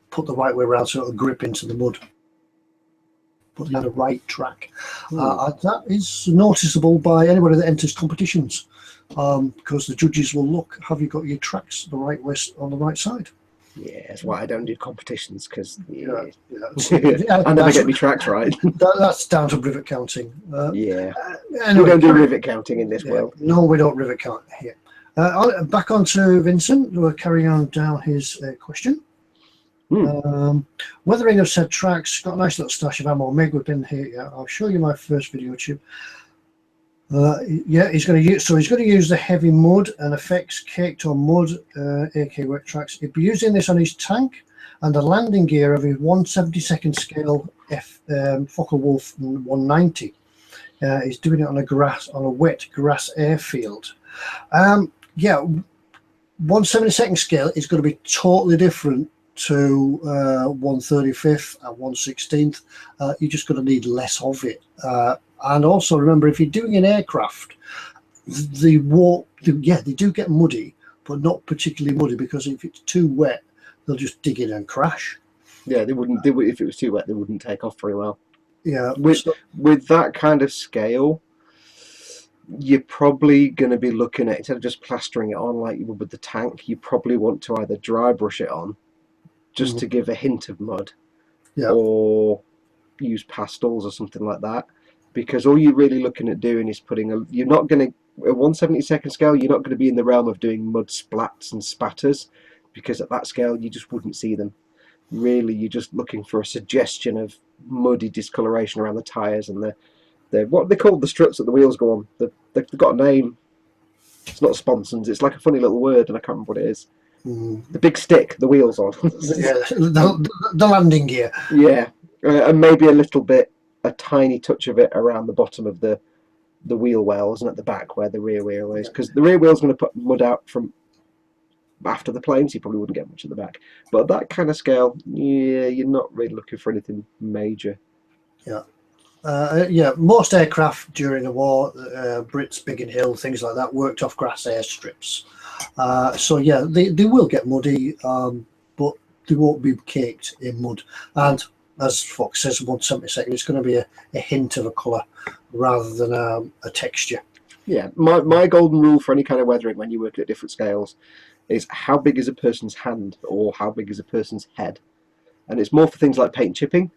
put the right way around so it'll grip into the mud. But the right track. That is noticeable by anybody that enters competitions, because the judges will look, have you got your tracks the right way on the right side? Yeah, that's why I don't do competitions, because Yeah, I never get my tracks right. That's down to rivet counting. Yeah. Anyway, We don't do rivet counting in this world. No, we don't rivet count here. Back on to Vincent. We're carrying on down his question. Weathering of said tracks, got a nice little stash of ammo. Meg, we've been here. Yeah, I'll show you my first video tube. Yeah, he's going to use the heavy mud and effects caked on mud, AK wet tracks. He'll be using this on his tank and the landing gear of his 1/72nd scale Focke-Wulf 190. He's doing it on a wet grass airfield. Yeah, 1/72nd scale is going to be totally different to 1/35th and 1/16th. You're just going to need less of it. And also remember, if you're doing an aircraft, they do get muddy, but not particularly muddy, because if it's too wet, they'll just dig in and crash. Yeah, they wouldn't. If it was too wet, they wouldn't take off very well. Yeah, with that kind of scale, you're probably going to be looking at, instead of just plastering it on like you would with the tank, you probably want to either dry brush it on just to give a hint of mud, or use pastels or something like that, because all you're really looking at doing is you're not going to, at 1/72nd scale, you're not going to be in the realm of doing mud splats and spatters, because at that scale you just wouldn't see them. Really, you're just looking for a suggestion of muddy discoloration around the tyres and the what they call the struts that the wheels go on. They've got a name. It's not sponsons. It's like a funny little word, and I can't remember what it is. The big stick the wheels on. the landing gear. Yeah, and maybe a tiny touch of it around the bottom of the wheel wells and at the back where the rear wheel is, because the rear wheel's going to put mud out from after the plane, so you probably wouldn't get much at the back. But at that kind of scale, yeah, you're not really looking for anything major. Yeah. Most aircraft during the war, Brits, Biggin Hill, things like that, worked off grass airstrips. So yeah, they will get muddy, but they won't be caked in mud. And as Fox says, 1/72nd, it's going to be a hint of a colour rather than a texture. Yeah, my golden rule for any kind of weathering when you work at different scales is how big is a person's hand or how big is a person's head. And it's more for things like paint chipping.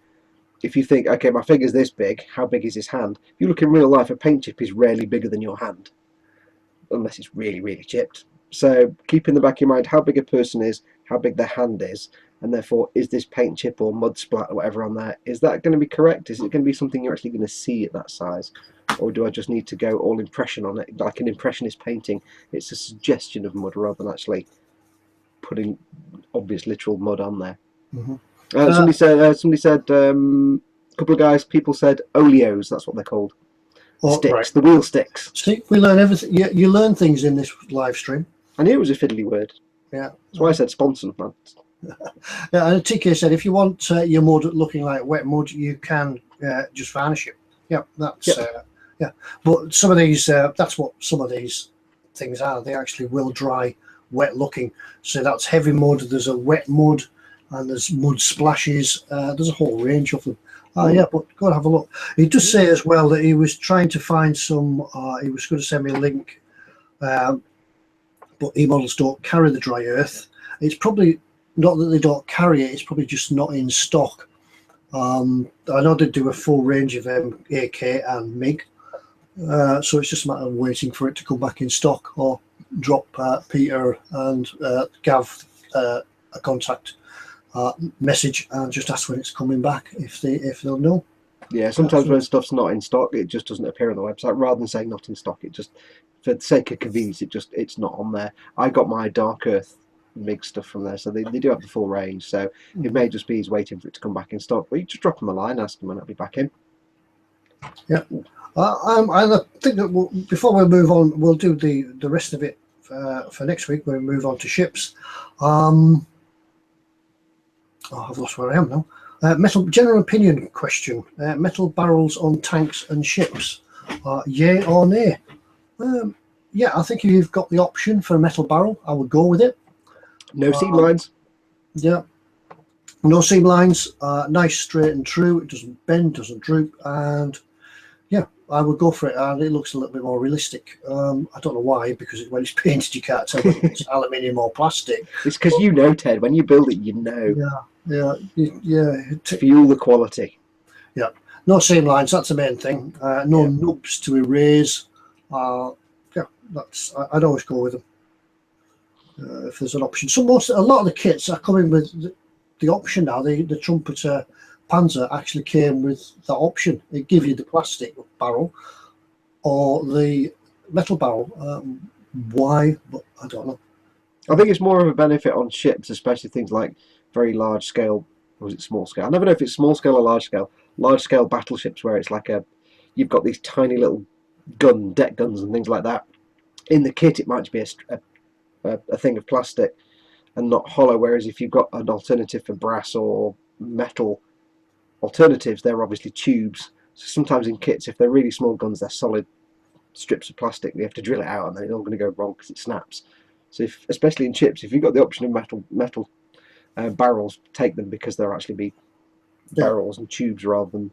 If you think, okay, my finger's this big, how big is his hand? If you look in real life, a paint chip is rarely bigger than your hand, unless it's really, really chipped. So keep in the back of your mind how big a person is, how big their hand is, and therefore, is this paint chip or mud splat or whatever on there, is that going to be correct? Is it going to be something you're actually going to see at that size? Or do I just need to go all impression on it, like an impressionist painting? It's a suggestion of mud rather than actually putting obvious literal mud on there. Somebody said, a couple of people said oleos, that's what they're called. Sticks, right. The wheel sticks. See, we learn everything. You learn things in this live stream. I knew it was a fiddly word. Yeah. That's why I said sponson, man. Yeah, and TK said if you want your mud looking like wet mud, you can just varnish it. Yeah, that's yeah. But some of these, that's what some of these things are. They actually will dry wet looking. So that's heavy mud. There's a wet mud, and there's mud splashes. There's a whole range of them. Yeah, but go and have a look. He does say as well that he was trying to find some. He was going to send me a link, but e-models don't carry the dry earth. It's probably not that they don't carry it. It's probably just not in stock. I know they do a full range of AK and MiG, so it's just a matter of waiting for it to come back in stock or drop Peter and Gav a contact. message and just ask when it's coming back if they'll know. Yeah, sometimes when stuff's not in stock, it just doesn't appear on the website. Rather than saying not in stock, it just, for the sake of convenience, it's not on there. I got my Dark Earth MIG stuff from there, so they do have the full range. So it may just be he's waiting for it to come back in stock. But you just drop him a line, ask him when it'll be back in. Yeah, I think that before we move on, we'll do the rest of it for next week. We'll move on to ships. I've lost where I am now. Metal general opinion question: metal barrels on tanks and ships, yay or nay? Yeah, I think if you've got the option for a metal barrel, I would go with it. No seam lines. Yeah, no seam lines. Nice, straight and true. It doesn't bend, doesn't droop, and yeah, I would go for it. And it looks a little bit more realistic. I don't know why, because when it's painted, you can't tell whether it's aluminium or plastic. It's because you know, Ted. When you build it, you know. Yeah. Feel the quality. Yeah, no seam lines. That's the main thing. No nubs to erase. Yeah, I'd always go with them if there's an option. A lot of the kits are coming with the option now. The Trumpeter Panzer actually came with that option. It gives you the plastic barrel or the metal barrel. Why? But I don't know. I think it's more of a benefit on ships, especially things like very large scale, or is it small scale? I never know if it's small scale or large scale. Large scale battleships where it's like you've got these tiny little deck guns and things like that. In the kit, it might be a thing of plastic and not hollow. Whereas if you've got an alternative for brass or metal alternatives, they're obviously tubes. So sometimes in kits, if they're really small guns, they're solid strips of plastic. You have to drill it out, and then it's all going to go wrong because it snaps. So especially in chips, if you've got the option of metal barrels, take them, because they'll actually be barrels and tubes rather than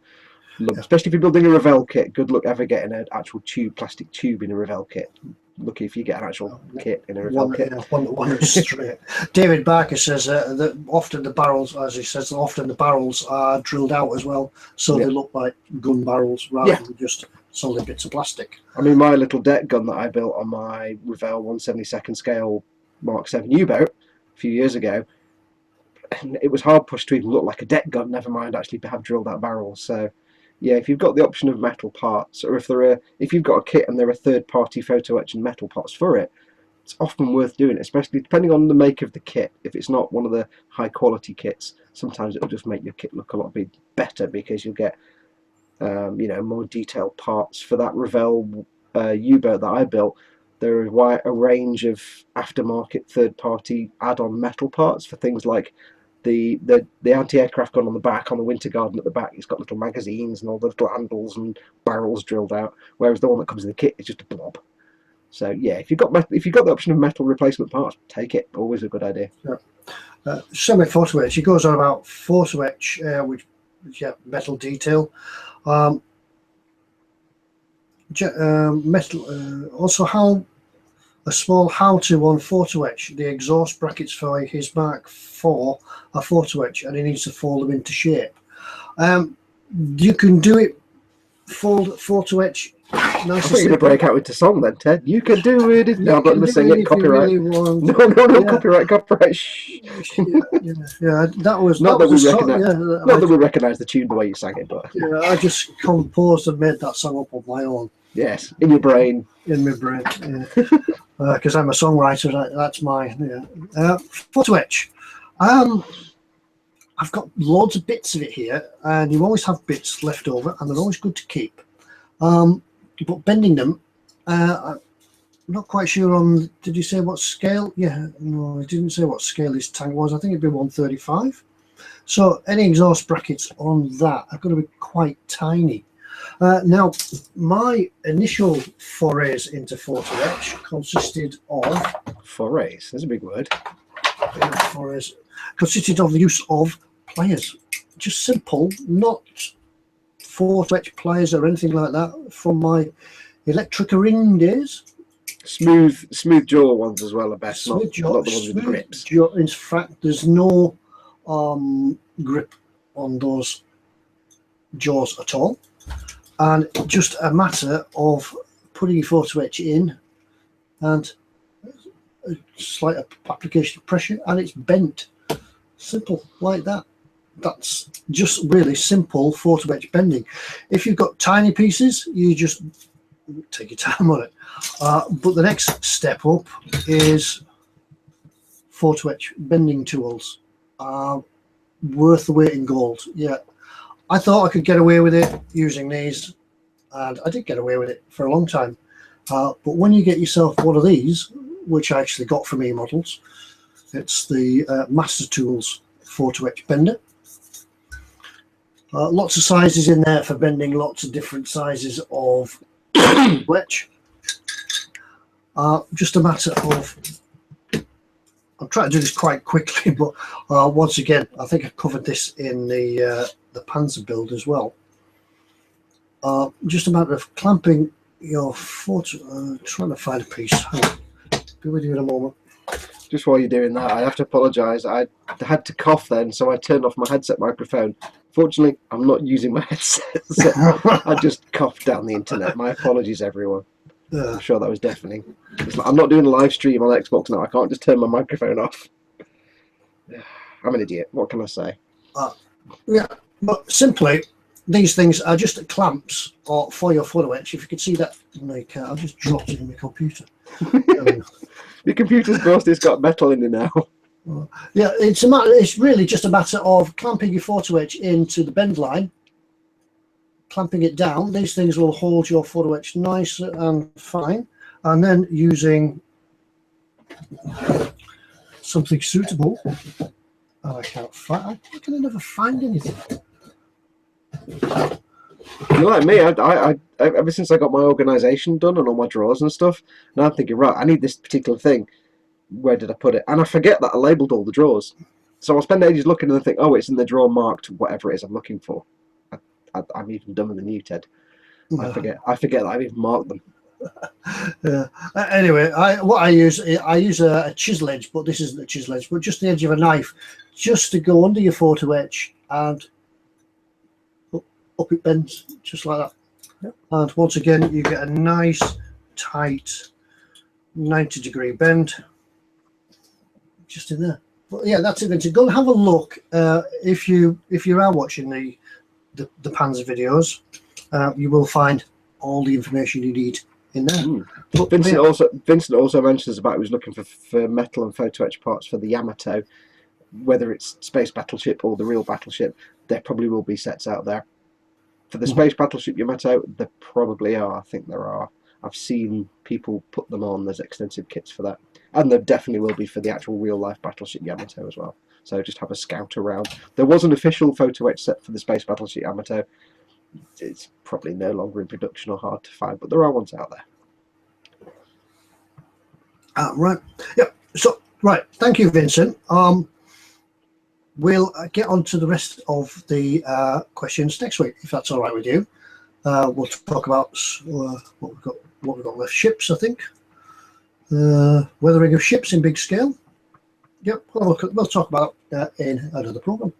especially if you're building a Revell kit. Good luck ever getting an actual plastic tube in a Revell kit. Lucky if you get an actual kit in a Revell kit. One straight. David Barker says that often the barrels, as he says, are drilled out as well, so they look like gun barrels rather than just solid bits of plastic. I mean, my little deck gun that I built on my Revell 1/72 scale Mark 7 U-boat a few years ago, it was hard pushed to even look like a deck gun, never mind actually have drilled out barrels. So yeah, if you've got the option of metal parts, or if you've got a kit and there are third-party photo etch and metal parts for it, it's often worth doing it, especially depending on the make of the kit. If it's not one of the high-quality kits, sometimes it'll just make your kit look a lot better, because you'll get more detailed parts. For that Revell U-boat that I built, there is a range of aftermarket third-party add-on metal parts for things like the anti-aircraft gun on the back, on the winter garden at the back. It's got little magazines and all the little handles and barrels drilled out, whereas the one that comes in the kit is just a blob. So yeah, if you've got the option of metal replacement parts, take it. Always a good idea. Summit photo etch. He goes on about photo etch, which metal detail. Metal. Also, how a small how-to on photo etch. The exhaust brackets for his Mark IV are photo etch, and he needs to fold them into shape. You can do it. Fold photo etch. Nice. I thought you were going to break out into song then, Ted. You can do it. No, I'm not going to sing it. Copyright. Really no. Copyright. Shh. That was not that we recognise the tune the way you sang it, but I just composed and made that song up on my own. Yes, in your brain. In my brain, because I'm a songwriter. That's mine. Photo etch. I've got loads of bits of it here, and you always have bits left over, and they're always good to keep. But bending them, I'm not quite sure on. Did you say what scale? Yeah, no, it didn't say what scale his tank was. I think it'd be 135. So any exhaust brackets on that are going to be quite tiny. Now, my initial forays into photo etch consisted of forays. That's a big word. Forays consisted of the use of pliers, just simple, not photo etch pliers or anything like that from my Electrica Ring days. Smooth jaw ones as well are best, not the ones with grips. In fact, there's no grip on those jaws at all, and just a matter of putting your photo etch in and a slight application of pressure, and it's bent. Simple like that. That's just really simple photo etch bending. If you've got tiny pieces, you just take your time on it. But the next step up is photo etch bending tools. Worth the weight in gold. Yeah, I thought I could get away with it using these, and I did get away with it for a long time. But when you get yourself one of these, which I actually got from eModels, it's the Master Tools photo etch bender. Lots of sizes in there for bending, lots of different sizes of etch. Just a matter of, I'm trying to do this quite quickly, but once again, I think I covered this in the Panzer build as well. Just a matter of clamping your photo, trying to find a piece. Hang on. Be with you in a moment. Just while you're doing that, I have to apologise. I had to cough then, so I turned off my headset microphone. Fortunately, I'm not using my headset, so I just coughed down the internet. My apologies, everyone. I'm sure that was deafening. Like, I'm not doing a live stream on Xbox now. I can't just turn my microphone off. I'm an idiot. What can I say? Yeah, but simply, these things are just clamps or for your photo etch. If you can see that, like, I'll just drop it in my computer. Your computer's busted. It's got metal in it now. Yeah, it's really just a matter of clamping your photo etch into the bend line, clamping it down. These things will hold your photo etch nice and fine, and then using something suitable. Oh, I can't find. Why can I never find anything? You're like me. I ever since I got my organisation done and all my drawers and stuff, and I'm thinking, right, I need this particular thing. Where did I put it? And I forget that I labelled all the drawers. So I'll spend ages looking and I think, oh, it's in the drawer marked whatever it is I'm looking for. I'm even dumber than you, Ted. I forget that I've even marked them. Yeah. Anyway, what I use a chisel edge, but this isn't a chisel edge, but just the edge of a knife, just to go under your photo etch and up it bends, just like that. Yep. And once again, you get a nice, tight 90-degree bend. Just in there. But yeah, that's it. Vincent, go and have a look. If you are watching the Panzer videos, you will find all the information you need in there. But Vincent also mentions about he was looking for metal and photo etch parts for the Yamato, whether it's space battleship or the real battleship. There probably will be sets out there for the space battleship Yamato. There probably are. I think there are. I've seen people put them on. There's extensive kits for that. And there definitely will be for the actual real-life battleship Yamato as well. So just have a scout around. There was an official photo etch set for the space battleship Yamato. It's probably no longer in production or hard to find, but there are ones out there. Right. Yeah. So, right. Thank you, Vincent. We'll get on to the rest of the questions next week, if that's all right with you. We'll talk about what we've got left. Ships, I think. Weathering of ships in big scale. Yep, we'll talk about that in another program.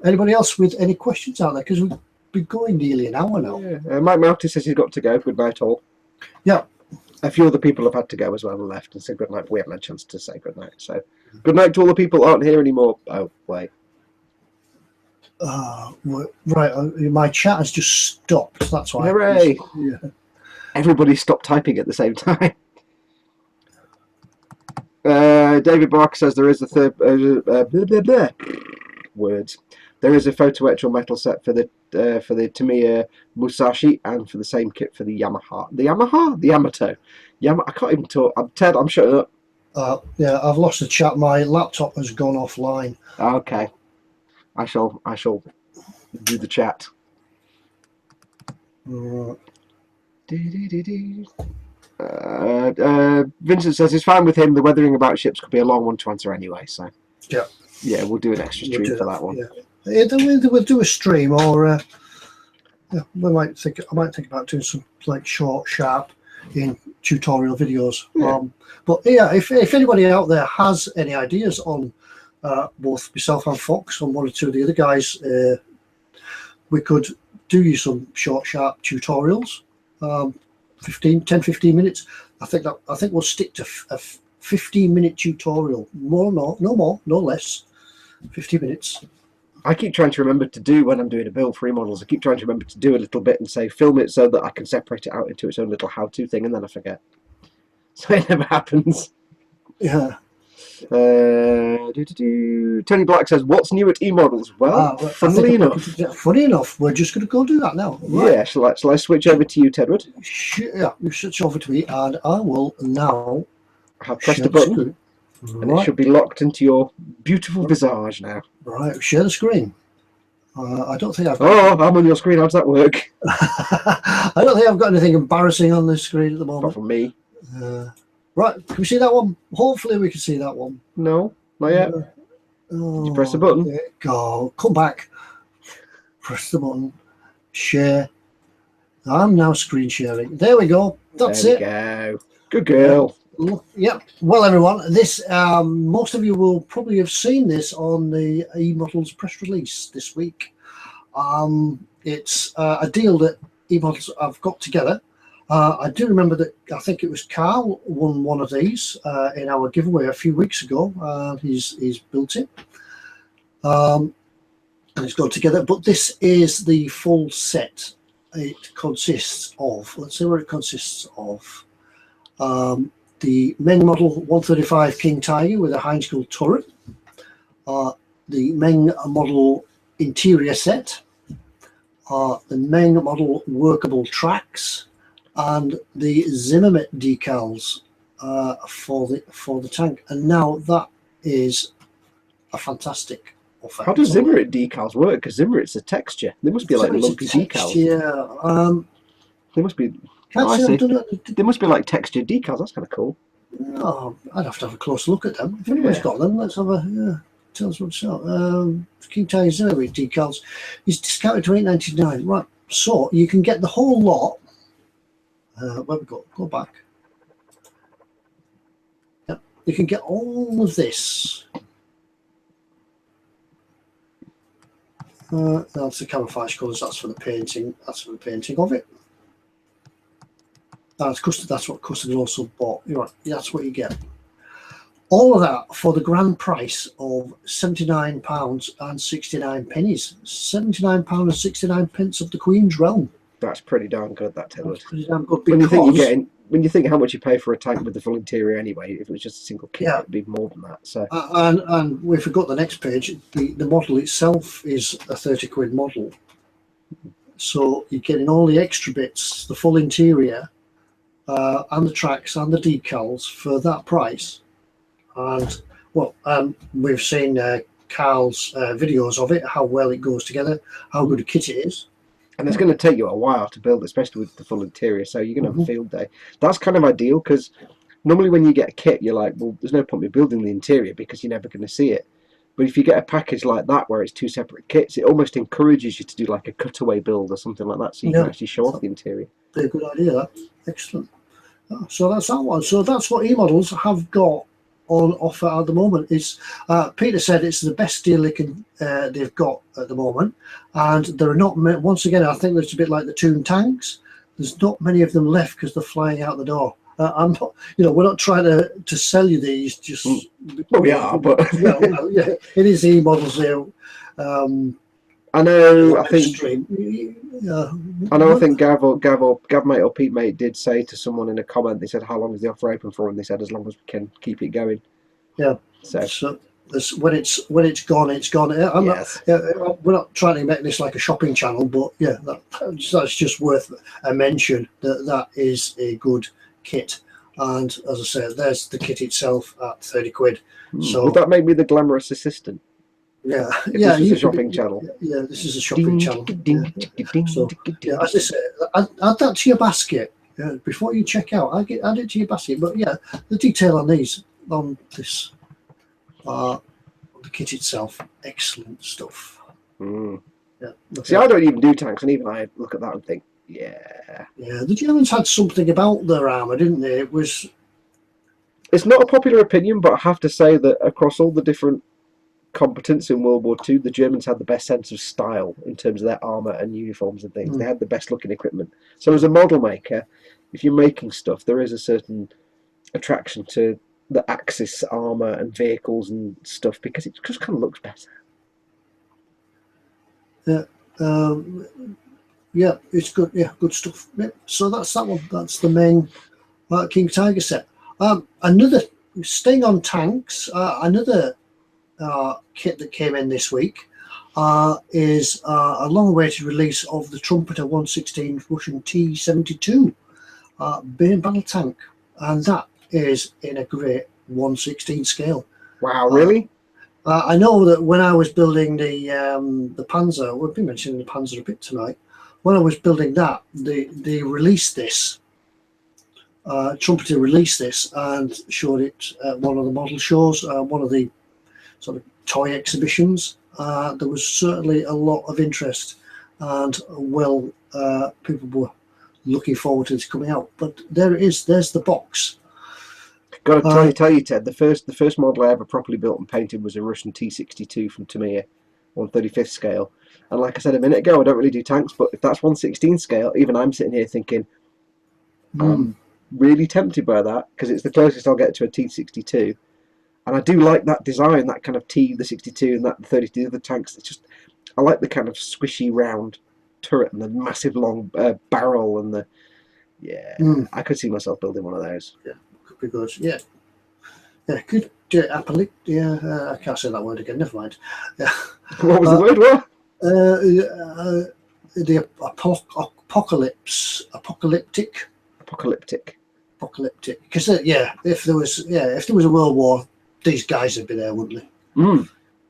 Anybody else with any questions out there? Because we've been going nearly an hour now. Yeah. Mike Mouty says he's got to go. Good night, all. Yeah. A few other people have had to go as well and left and said good night. We haven't had a chance to say good night. So good night to all the people who aren't here anymore. Oh, wait. Right, my chat has just stopped. That's why. Hooray! Yeah. Everybody stopped typing at the same time. David Barker says there is a third words. There is a photo etch or metal set for the Tamiya Musashi and for the same kit for the Yamaha. The Yamato. I can't even talk. Ted, I'm shutting up. Yeah, I've lost the chat. My laptop has gone offline. Okay. I shall do the chat. Vincent says it's fine with him. The weathering about ships could be a long one to answer anyway. So yeah, we'll do an extra stream for that one. Yeah, we'll do a stream, or yeah, I might think about doing some like short, sharp in tutorial videos. Yeah. But yeah, if anybody out there has any ideas on both myself and Fox and one or two of the other guys, we could do you some short, sharp tutorials. 10-15 minutes. I think we'll stick to a 15-minute tutorial. No more, no less. 50 minutes. I keep trying to remember to do when I'm doing a build for models. I keep trying to remember to do a little bit and say film it so that I can separate it out into its own little how-to thing, and then I forget. So it never happens. Yeah. Tony Black says, "What's new at E-Models?" Well, funnily enough, we're just going to go do that now. Right. Yeah. Shall I switch over to you, Tedward? Yeah, you switch over to me, and I will now. I have pressed a button, and it should be locked into your beautiful visage now. Right. Share the screen. I don't think I've got. Oh, I'm on your screen. How does that work? I don't think I've got anything embarrassing on the screen at the moment. Apart from me. Right, can we see that one? Hopefully we can see that one. No, not yet. Did you press the button? There you go. Come back. Press the button. Share. I'm now screen sharing. There we go. That's it. There we go. Good girl. Yep. Well, everyone, this most of you will probably have seen this on the eModels press release this week. It's a deal that eModels have got together. I do remember that I think it was Carl won one of these in our giveaway a few weeks ago. He's built it, and it's gone together. But this is the full set. It consists of, let's see what it consists of. The Meng Model 135 King Tiger with a Heinz turret, the Meng Model interior set, the Meng Model workable tracks, and the Zimmermet decals for the tank. And now that is a fantastic offer. How does Zimmermet decals work? Because Zimmeret's a texture. They must be like lumpy decals. Yeah. They must be. They must be like textured decals. That's kind of cool. Oh, I'd have to have a close look at them. If anybody's got them, let's have a tell us what's up. King Tiger Zimmermet decals is discounted to $8.99. Right, so you can get the whole lot. Where we go? Go back. Yep, you can get all of this. That's the camouflage colours. That's for the painting. That's for the painting of it. That's what customers also bought. You're right. That's what you get. All of that for the grand price of £79.69. £79.69 of the Queen's realm. That's pretty darn good. That Tedward. That's pretty damn good. When you think how much you pay for a tank with the full interior anyway, if it was just a single kit, it'd be more than that. So and we forgot the next page. The model itself is a £30 model, so you're getting all the extra bits, the full interior, and the tracks and the decals for that price. And well, we've seen Carl's videos of it, how well it goes together, how good a kit it is. And it's going to take you a while to build, especially with the full interior. So you're going to have a field day. That's kind of ideal because normally when you get a kit, you're like, well, there's no point in building the interior because you're never going to see it. But if you get a package like that where it's two separate kits, it almost encourages you to do like a cutaway build or something like that, so you can actually show off the interior. Be a good idea. That excellent. So that's that one. So that's what eModels have got on offer at the moment. Is Peter said it's the best deal they've got at the moment, and there are not once again I think it's a bit like the Toon tanks. There's not many of them left because they're flying out the door. I'm not, we're not trying to sell you these. Just well, we are, but yeah, it is eModels here. I know. I think. I know. I think Gavmate or Pete Mate did say to someone in a comment. They said, "How long is the offer open for?" And they said, "As long as we can keep it going." Yeah. So when it's gone, it's gone. We're not trying to make this like a shopping channel, but yeah, that's just worth a mention. That is a good kit. And as I said, there's the kit itself at £30. So would that make me the glamorous assistant? Yeah, this is a shopping channel. Yeah, this is a shopping channel. So, as I say, add that to your basket before you check out. Add it to your basket. But yeah, the detail on this, the kit itself, excellent stuff. Yeah. See, I don't even do tanks, and even I look at that and think, yeah. The Germans had something about their armour, didn't they? It's not a popular opinion, but I have to say that across all the different combatants in World War II, the Germans had the best sense of style in terms of their armour and uniforms and things. They had the best looking equipment. So as a model maker, if you're making stuff, there is a certain attraction to the Axis armor and vehicles and stuff because it just kind of looks better. Yeah, yeah, it's good. Yeah, good stuff. Yeah. So that's that one. That's the main King Tiger set. Another staying on tanks. Another kit that came in this week is a long-awaited release of the Trumpeter 116 Russian T-72 main battle tank, and that is in a great 1/16 scale. Wow, really? I know that when I was building the Panzer, we've been mentioning the Panzer a bit tonight. When I was building that, they released this. Trumpeter released this and showed it at one of the model shows, one of the sort of toy exhibitions. There was certainly a lot of interest, and people were looking forward to it coming out. But there it is. There's the box. Got to tell you, Ted, the first model I ever properly built and painted was a Russian T-62 from Tamiya, 1/35th scale. And like I said a minute ago, I don't really do tanks, but if that's 1/16 scale, even I'm sitting here thinking, I'm really tempted by that because it's the closest I'll get to a T-62. And I do like that design, that kind of the 62 and that 32 of the tanks. It's just, I like the kind of squishy round turret and the massive long barrel and the, I could see myself building one of those. Yeah, could be good. Yeah, good. I can't say that word again. Never mind. Yeah. What was the word? What? The apocalyptic. Because if there was a world war, these guys would be there, wouldn't they?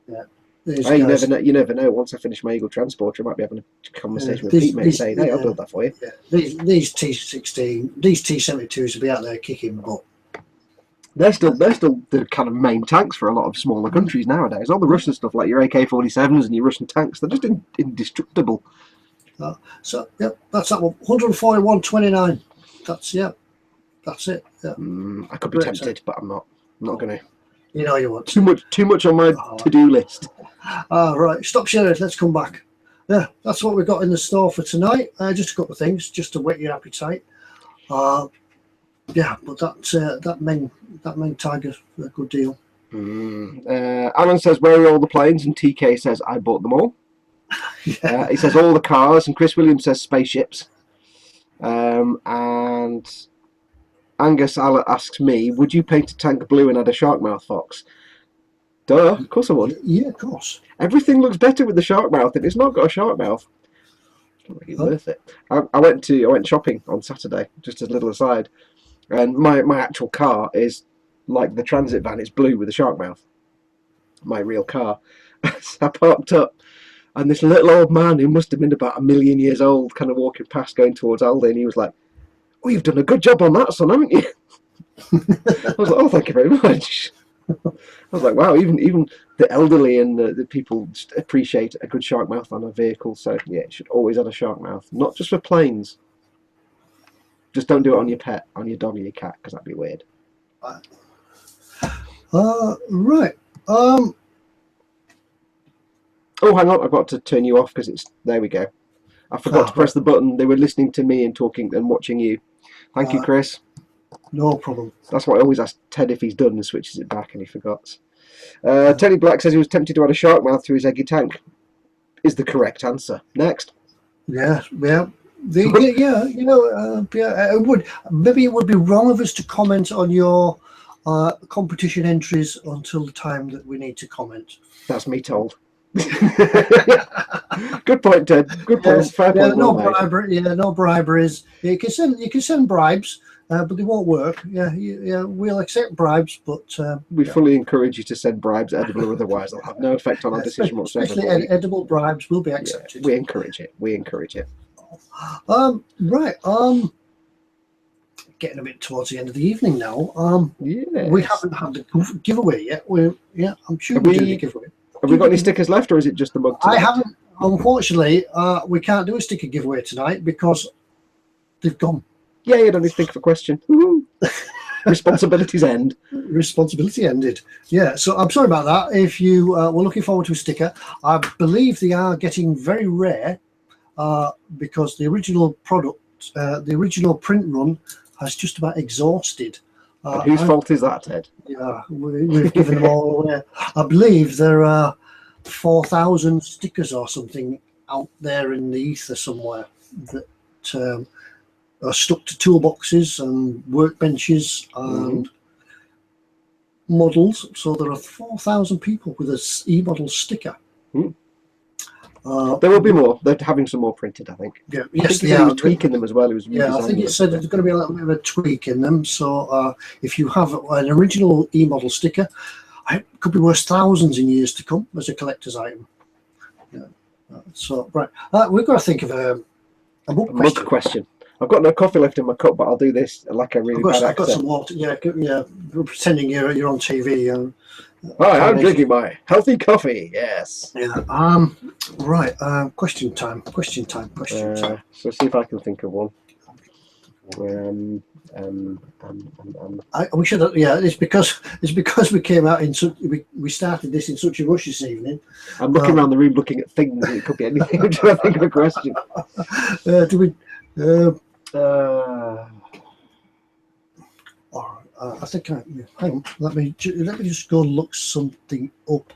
Yeah. You never know. Once I finish my Eagle transporter, I might be having a conversation with Pete, mate, saying, "Hey, I'll build that for you." Yeah. These T-16, these T-72s will be out there kicking butt. They're still the kind of main tanks for a lot of smaller countries nowadays. All the Russian stuff, like your AK-47s and your Russian tanks, they're just indestructible. So that's that one. 141.29. That's it. Yeah. I could be tempted, but I'm not going to. You know you want too much on my to-do list. Right, stop sharing. Let's come back. Yeah, that's what we've got in the store for tonight. Just a couple of things, just to whet your appetite. But that main Tiger's a good deal. Alan says, "Where are all the planes?" And TK says, "I bought them all." Yeah. He says all the cars, and Chris Williams says spaceships. And Angus asks me, "Would you paint a tank blue and add a shark mouth, Fox?" Duh, of course I would. Yeah, of course. Everything looks better with the shark mouth. If it's not got a shark mouth, it's not really worth it. I went shopping on Saturday, just as a little aside, and my actual car is like the transit van. It's blue with a shark mouth. My real car. So I parked up, and this little old man who must have been about 1,000,000 years old, kind of walking past, going towards Aldi, and he was like, "Oh, you've done a good job on that, son, haven't you?" I was like, "Oh, thank you very much." I was like, "Wow, even the elderly and the people just appreciate a good shark mouth on a vehicle." So yeah, it should always have a shark mouth, not just for planes. Just don't do it on your pet, on your dog or your cat, because that'd be weird. Right. Oh, hang on, I've got to turn you off because it's there. We go. I forgot to press the button. They were listening to me and talking and watching you. Thank you, Chris. No problem. That's why I always ask Ted if he's done and switches it back, and he forgot. Teddy Black says he was tempted to add a shark mouth to his eggy tank. Is the correct answer. Next. Yeah. It would be wrong of us to comment on your competition entries until the time that we need to comment. That's me told. Good point, Ted. Good point. Yes, no bribery. Yeah, no briberies. You can send bribes, but they won't work. Yeah, we'll accept bribes, but we fully encourage you to send bribes, edible or otherwise. They'll have no effect on our decision whatsoever. Especially edible bribes will be accepted. Yeah, we encourage it. Right. Getting a bit towards the end of the evening now. Yes. We haven't had the giveaway yet. I'm sure we'll do the giveaway. Have we got any stickers left, or is it just the mug tonight? I haven't. Unfortunately, we can't do a sticker giveaway tonight because they've gone. Yeah, you don't need to think of a question. Responsibilities end. Responsibility ended. Yeah, so I'm sorry about that. If you were looking forward to a sticker, I believe they are getting very rare because the original product, the original print run, has just about exhausted. And whose fault is that, Ted? Yeah, we've given them all away. I believe there are 4,000 stickers or something out there in the ether somewhere that are stuck to toolboxes and workbenches and models. So there are 4,000 people with a e-model sticker. There will be more. They're having some more printed, I think. Yeah, I think he was tweaking them as well. He was I think it said there's going to be a little bit of a tweak in them. So if you have an original e-model sticker, it could be worth thousands in years to come as a collector's item. Yeah. So right, we've got to think of a mug question. I've got no coffee left in my cup, but I'll do this like a really bad accent. I've got some water. Yeah. We're pretending you're on TV. Hi, I'm drinking my healthy coffee. Yes. Yeah. Right. Question time. So see if I can think of one. We should. Yeah. It's because we came out in such. We started this in such a rush this evening. I'm looking around the room, looking at things. It could be anything. I'm trying to think of a question. Do we? I think hang on. Let me just go look something up.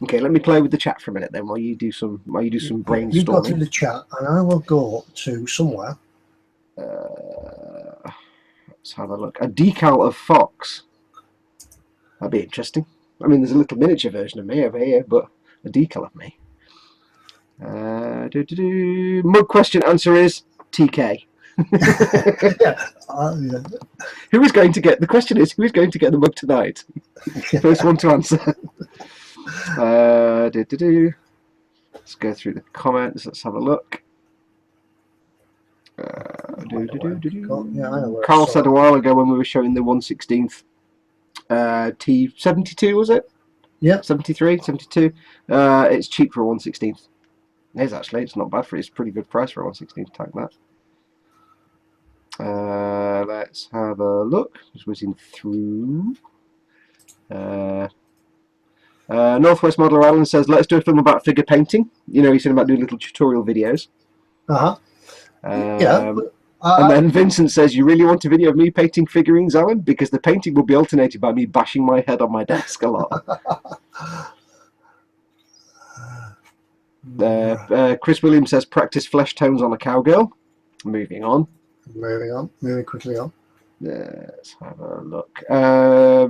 Okay, let me play with the chat for a minute then while you do some brainstorming. You go through the chat and I will go to somewhere. Let's have a look. A decal of Fox. That'd be interesting. I mean, there's a little miniature version of me over here, but a decal of me. Mug question answer is TK. Who is going to get the question is who is going to get the mug tonight? First one to answer. Let's go through the comments. Let's have a look. Carl said a while ago when we were showing the 1/16th T72, was it? Yeah. 73, 72. It's cheap for a 1/16th. It is actually. It's not bad for it. It's a pretty good price for a 1/16th tag that. Let's have a look. Just whizzing through. Northwest Modeler Island says, let's do a film about figure painting. You know, he said about doing little tutorial videos. And then Vincent says, you really want a video of me painting figurines, Alan? Because the painting will be alternated by me bashing my head on my desk a lot. Chris Williams says, practice flesh tones on a cowgirl. Moving quickly on. Let's have a look.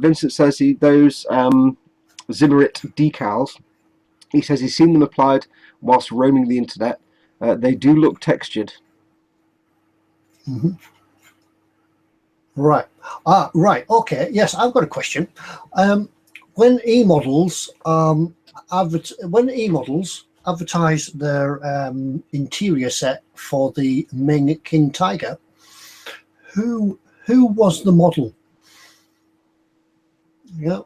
Vincent says those Zimmerit decals, he says he's seen them applied whilst roaming the internet. They do look textured. Right. Okay. Yes, I've got a question. When e-models advertise their interior set for the Ming King Tiger, who was the model? Yeah,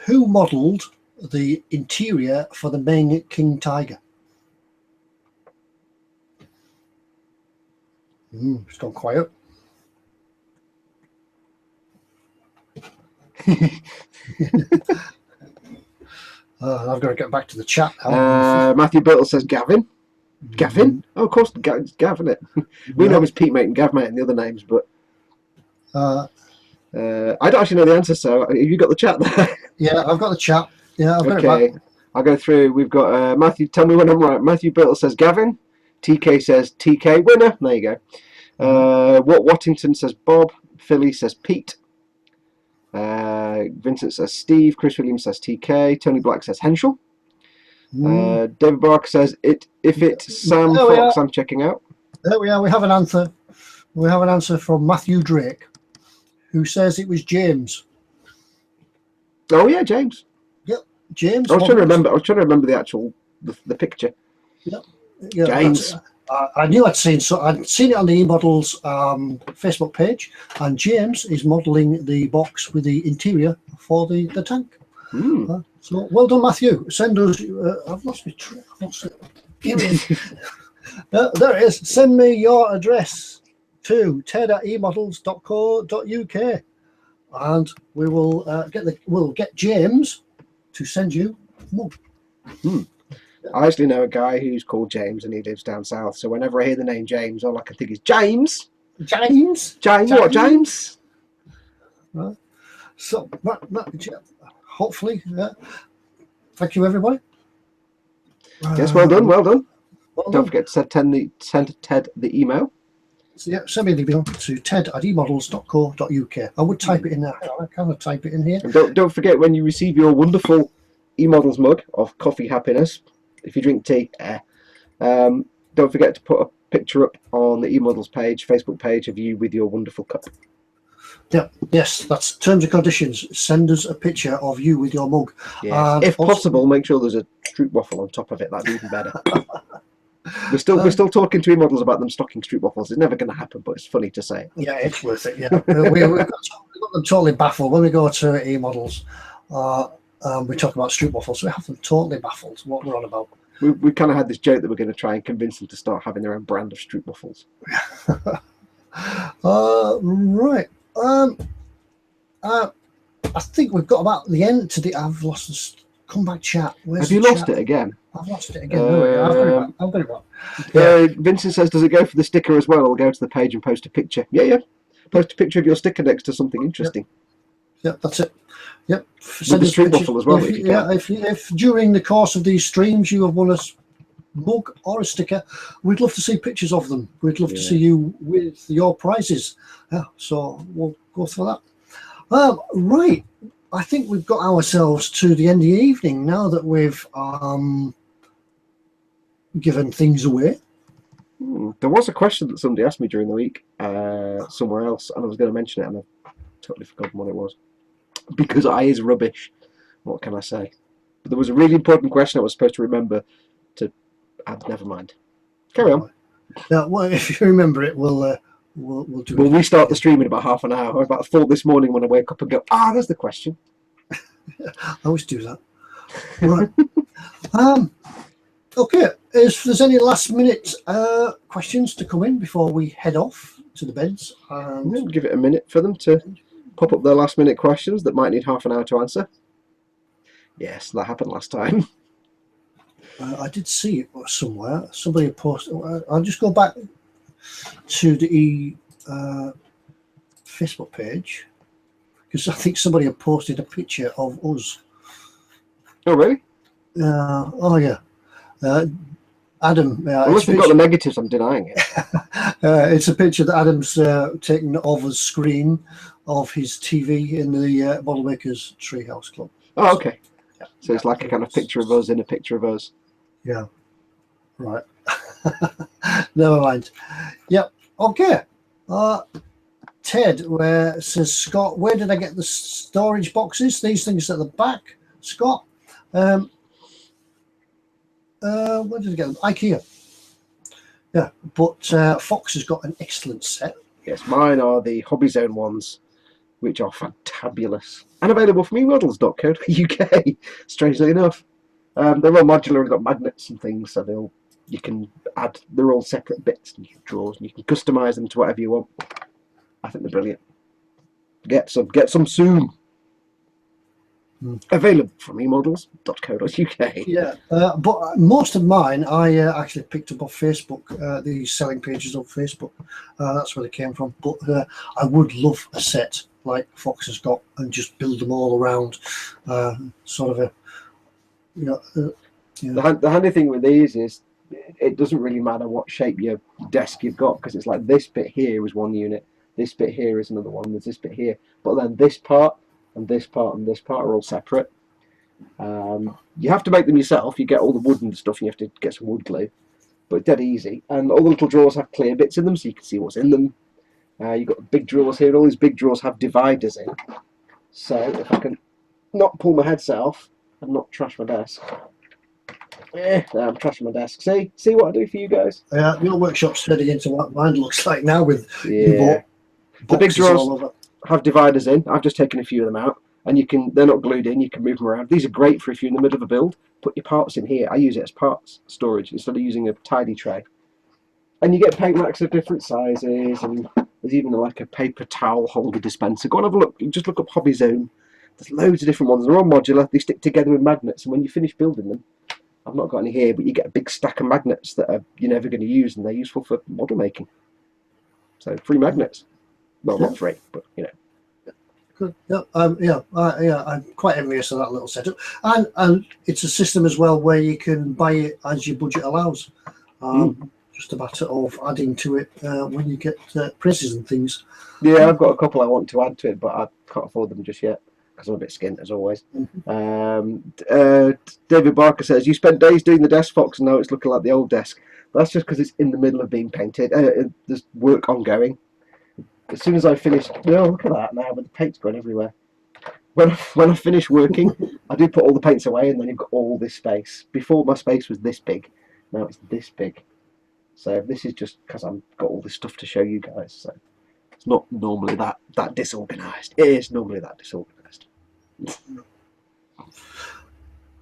who modelled the interior for the Ming King Tiger? It's gone quiet. I've got to get back to the chat. Matthew Birtle says Gavin. Gavin? Oh, of course, it's Gavin. It. We know him as Pete Mate and Gav Mate and the other names, but I don't actually know the answer. So, have you got the chat there? Yeah, I've got the chat. Yeah, I've got it back. I'll go through. We've got Matthew. Tell me when I'm right. Matthew Birtle says Gavin. TK says TK winner. There you go. Wattington says Bob. Philly says Pete. Vincent says Steve. Chris Williams says TK. Tony Black says Henschel. David Barker says if it's Sam Fox, I'm checking out. There we are. We have an answer. We have an answer from Matthew Drake, who says it was James. Oh yeah, James. Yep, James. I was trying to remember the actual the picture. Yep. James. I knew I'd seen it on the eModels Facebook page, and James is modelling the box with the interior for the tank. So well done, Matthew. Send us. I've lost my track. There it is. Send me your address to ted@emodels.co.uk, and we will get James to send you more. I actually know a guy who's called James and he lives down south. So whenever I hear the name James, all I can think is James. James. What, James? Right. So, hopefully, thank you, everybody. Yes, well done, well done. Well Don't done. forget to send Ted the email. So, yeah, send me an email to ted@emodels.co.uk. I would type it in there. I kind of type it in here. And don't forget, when you receive your wonderful eModels mug of coffee happiness, if you drink tea, don't forget to put a picture up on the eModels page, Facebook page, of you with your wonderful cup. Yeah, yes, that's terms and conditions. Send us a picture of you with your mug. Yes. If possible, make sure there's a stroopwafel on top of it. That'd be even better. We're still talking to eModels about them stocking stroopwafels. It's never going to happen, but it's funny to say. Yeah, it's worth it. Yeah, we've got them totally baffled when we go to eModels. We talk about stroopwafels. We have them totally baffled what we're on about. We kind of had this joke that we're going to try and convince them to start having their own brand of stroopwafels. Right. I think we've got about the end to the. I've lost this comeback chat. Where's Have you the lost chat? it again? I've lost it again. I've got it back. Yeah. Vincent says, does it go for the sticker as well, or go to the page and post a picture? Yeah. Post a picture of your sticker next to something interesting. Yep, that's it. Yep. Send us stroopwafel as well. If during the course of these streams you have won a mug or a sticker, we'd love to see pictures of them. We'd love to see you with your prizes. Yeah, so we'll go for that. Right. I think we've got ourselves to the end of the evening now that we've given things away. There was a question that somebody asked me during the week somewhere else, and I was going to mention it, and I've totally forgotten what it was. Because I is rubbish. What can I say? But there was a really important question I was supposed to remember to add. Never mind. Carry on. Now, well, if you remember it, we'll do it. We'll restart the stream in about half an hour. About 4 this morning when I wake up and go, there's the question. I always do that. Right. Okay. If there's any last minute questions to come in before we head off to the beds, and give it a minute for them to pop up their last minute questions that might need half an hour to answer. Yes, that happened last time. I did see it somewhere. Somebody posted. I'll just go back to the Facebook page because I think somebody had posted a picture of us. Oh, really? Oh, yeah. Adam. Unless they've got the negatives, I'm denying it. It's a picture that Adam's taken of a screen of his TV in the Model Makers Treehouse Club. Oh, okay. So it's like a kind of picture of us in a picture of us. Yeah. Right. Never mind. Yep. Okay. Ted says, Scott, where did I get the storage boxes? These things at the back, Scott. Where did I get them? IKEA. Yeah, but Fox has got an excellent set. Yes, mine are the Hobby Zone ones, which are fantabulous and available from emodels.co.uk. Strangely enough, they're all modular and got magnets and things, so you can add. They're all separate bits and drawers, and you can customize them to whatever you want. I think they're brilliant. Get some soon. Available from emodels.co.uk. Yeah, but most of mine I actually picked up off Facebook, the selling pages on Facebook. That's where they came from. But I would love a set like Fox has got and just build them all around, sort of a, The handy thing with these is it doesn't really matter what shape your desk you've got, because it's like this bit here is one unit, this bit here is another one, there's this bit here, but then this part and this part and this part are all separate. You have to make them yourself. You get all the wood and stuff, and you have to get some wood glue, but it's dead easy. And all the little drawers have clear bits in them, so you can see what's in them. You've got big drawers here. All these big drawers have dividers in. So if I can not pull my headset off and not trash my desk. I'm trashing my desk. See what I do for you guys. Your workshop's turning into what mine looks like now with the big drawers have dividers in. I've just taken a few of them out, and they're not glued in. You can move them around. These are great for if you're in the middle of a build. Put your parts in here. I use it as parts storage instead of using a tidy tray. And you get paint racks of different sizes, and there's even like a paper towel holder dispenser. Go and have a look. Just look up Hobby Zone. There's loads of different ones. They're all modular. They stick together with magnets, and when you finish building them, I've not got any here, but you get a big stack of magnets that you're never going to use, and they're useful for model making. So free magnets. Well, Yeah. not free, but you know. Good. Yeah, I'm quite envious of that little setup, and it's a system as well where you can buy it as your budget allows. Just a matter of adding to it when you get prices and things. Yeah, I've got a couple I want to add to it, but I can't afford them just yet because I'm a bit skint as always. David Barker says, you spent days doing the desk, Fox, and now it's looking like the old desk. That's just because it's in the middle of being painted. There's work ongoing. As soon as I finish, look at that now, but the paint's going everywhere. When I finish working, I do put all the paints away, and then you've got all this space. Before, my space was this big. Now it's this big. So this is just because I've got all this stuff to show you guys. So it's not normally that disorganised. It is normally that disorganised.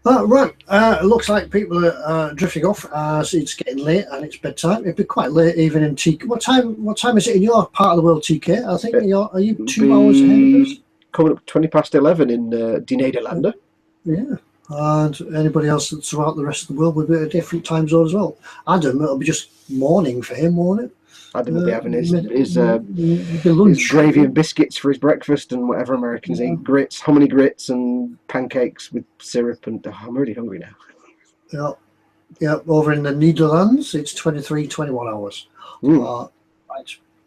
Right, it looks like people are drifting off as it's getting late and it's bedtime. It'd be quite late even in TK. What time is it in your part of the world, TK? I think are you 2 hours ahead of us? Coming up 11 in Die Nederlanden. Yeah, and anybody else that's throughout the rest of the world will be at a different time zone as well. Adam, it'll be just morning for him, won't it? Adam will be having his lunch, gravy and biscuits for his breakfast and whatever Americans eat. Grits, hominy grits and pancakes with syrup. And I'm really hungry now. Yeah. Over in the Netherlands, it's 21 hours. Right.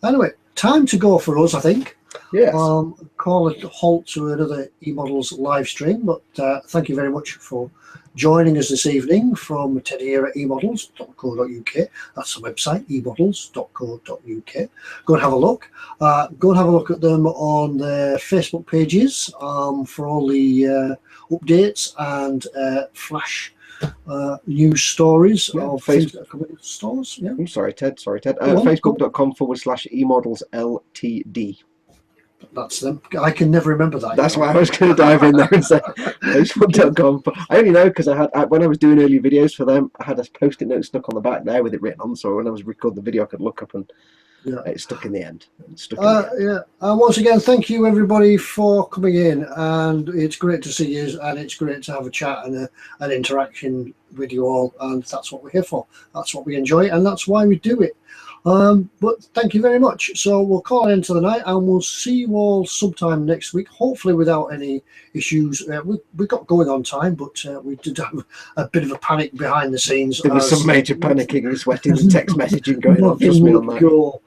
Anyway, time to go for us, I think. Yes. Call it a halt to another eModels live stream. But thank you very much for joining us this evening from Ted here at emodels.co.uk. That's the website, emodels.co.uk. Go and have a look. Go and have a look at them on their Facebook pages for all the updates and flash news stories of things that are coming into stores. Yeah. I'm sorry, Ted. Facebook.com/emodels Ltd. That's them. I can never remember that. That's why I was going to dive in there and say Facebook.com. But I only know because when I was doing early videos for them, I had a post-it note stuck on the back there with it written on. So when I was recording the video, I could look up and it stuck in the end. Yeah. And once again, thank you everybody for coming in, and it's great to see you, and it's great to have a chat and an interaction with you all, and that's what we're here for. That's what we enjoy, and that's why we do it. But thank you very much. So we'll call it into the night, and we'll see you all sometime next week, hopefully without any issues. We got going on time, but we did have a bit of a panic behind the scenes. There was some major panicking and sweating and text messaging going on. Trust me on that.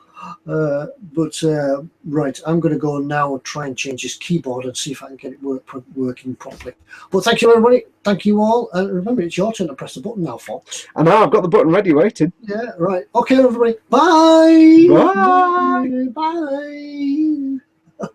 Right, I'm going to go now and try and change this keyboard and see if I can get it working properly. But thank you, everybody. Thank you all. And remember, it's your turn to press the button now, Fox. I know, I've got the button ready, waiting. Yeah, right. Okay, everybody. Bye. Bye. Bye.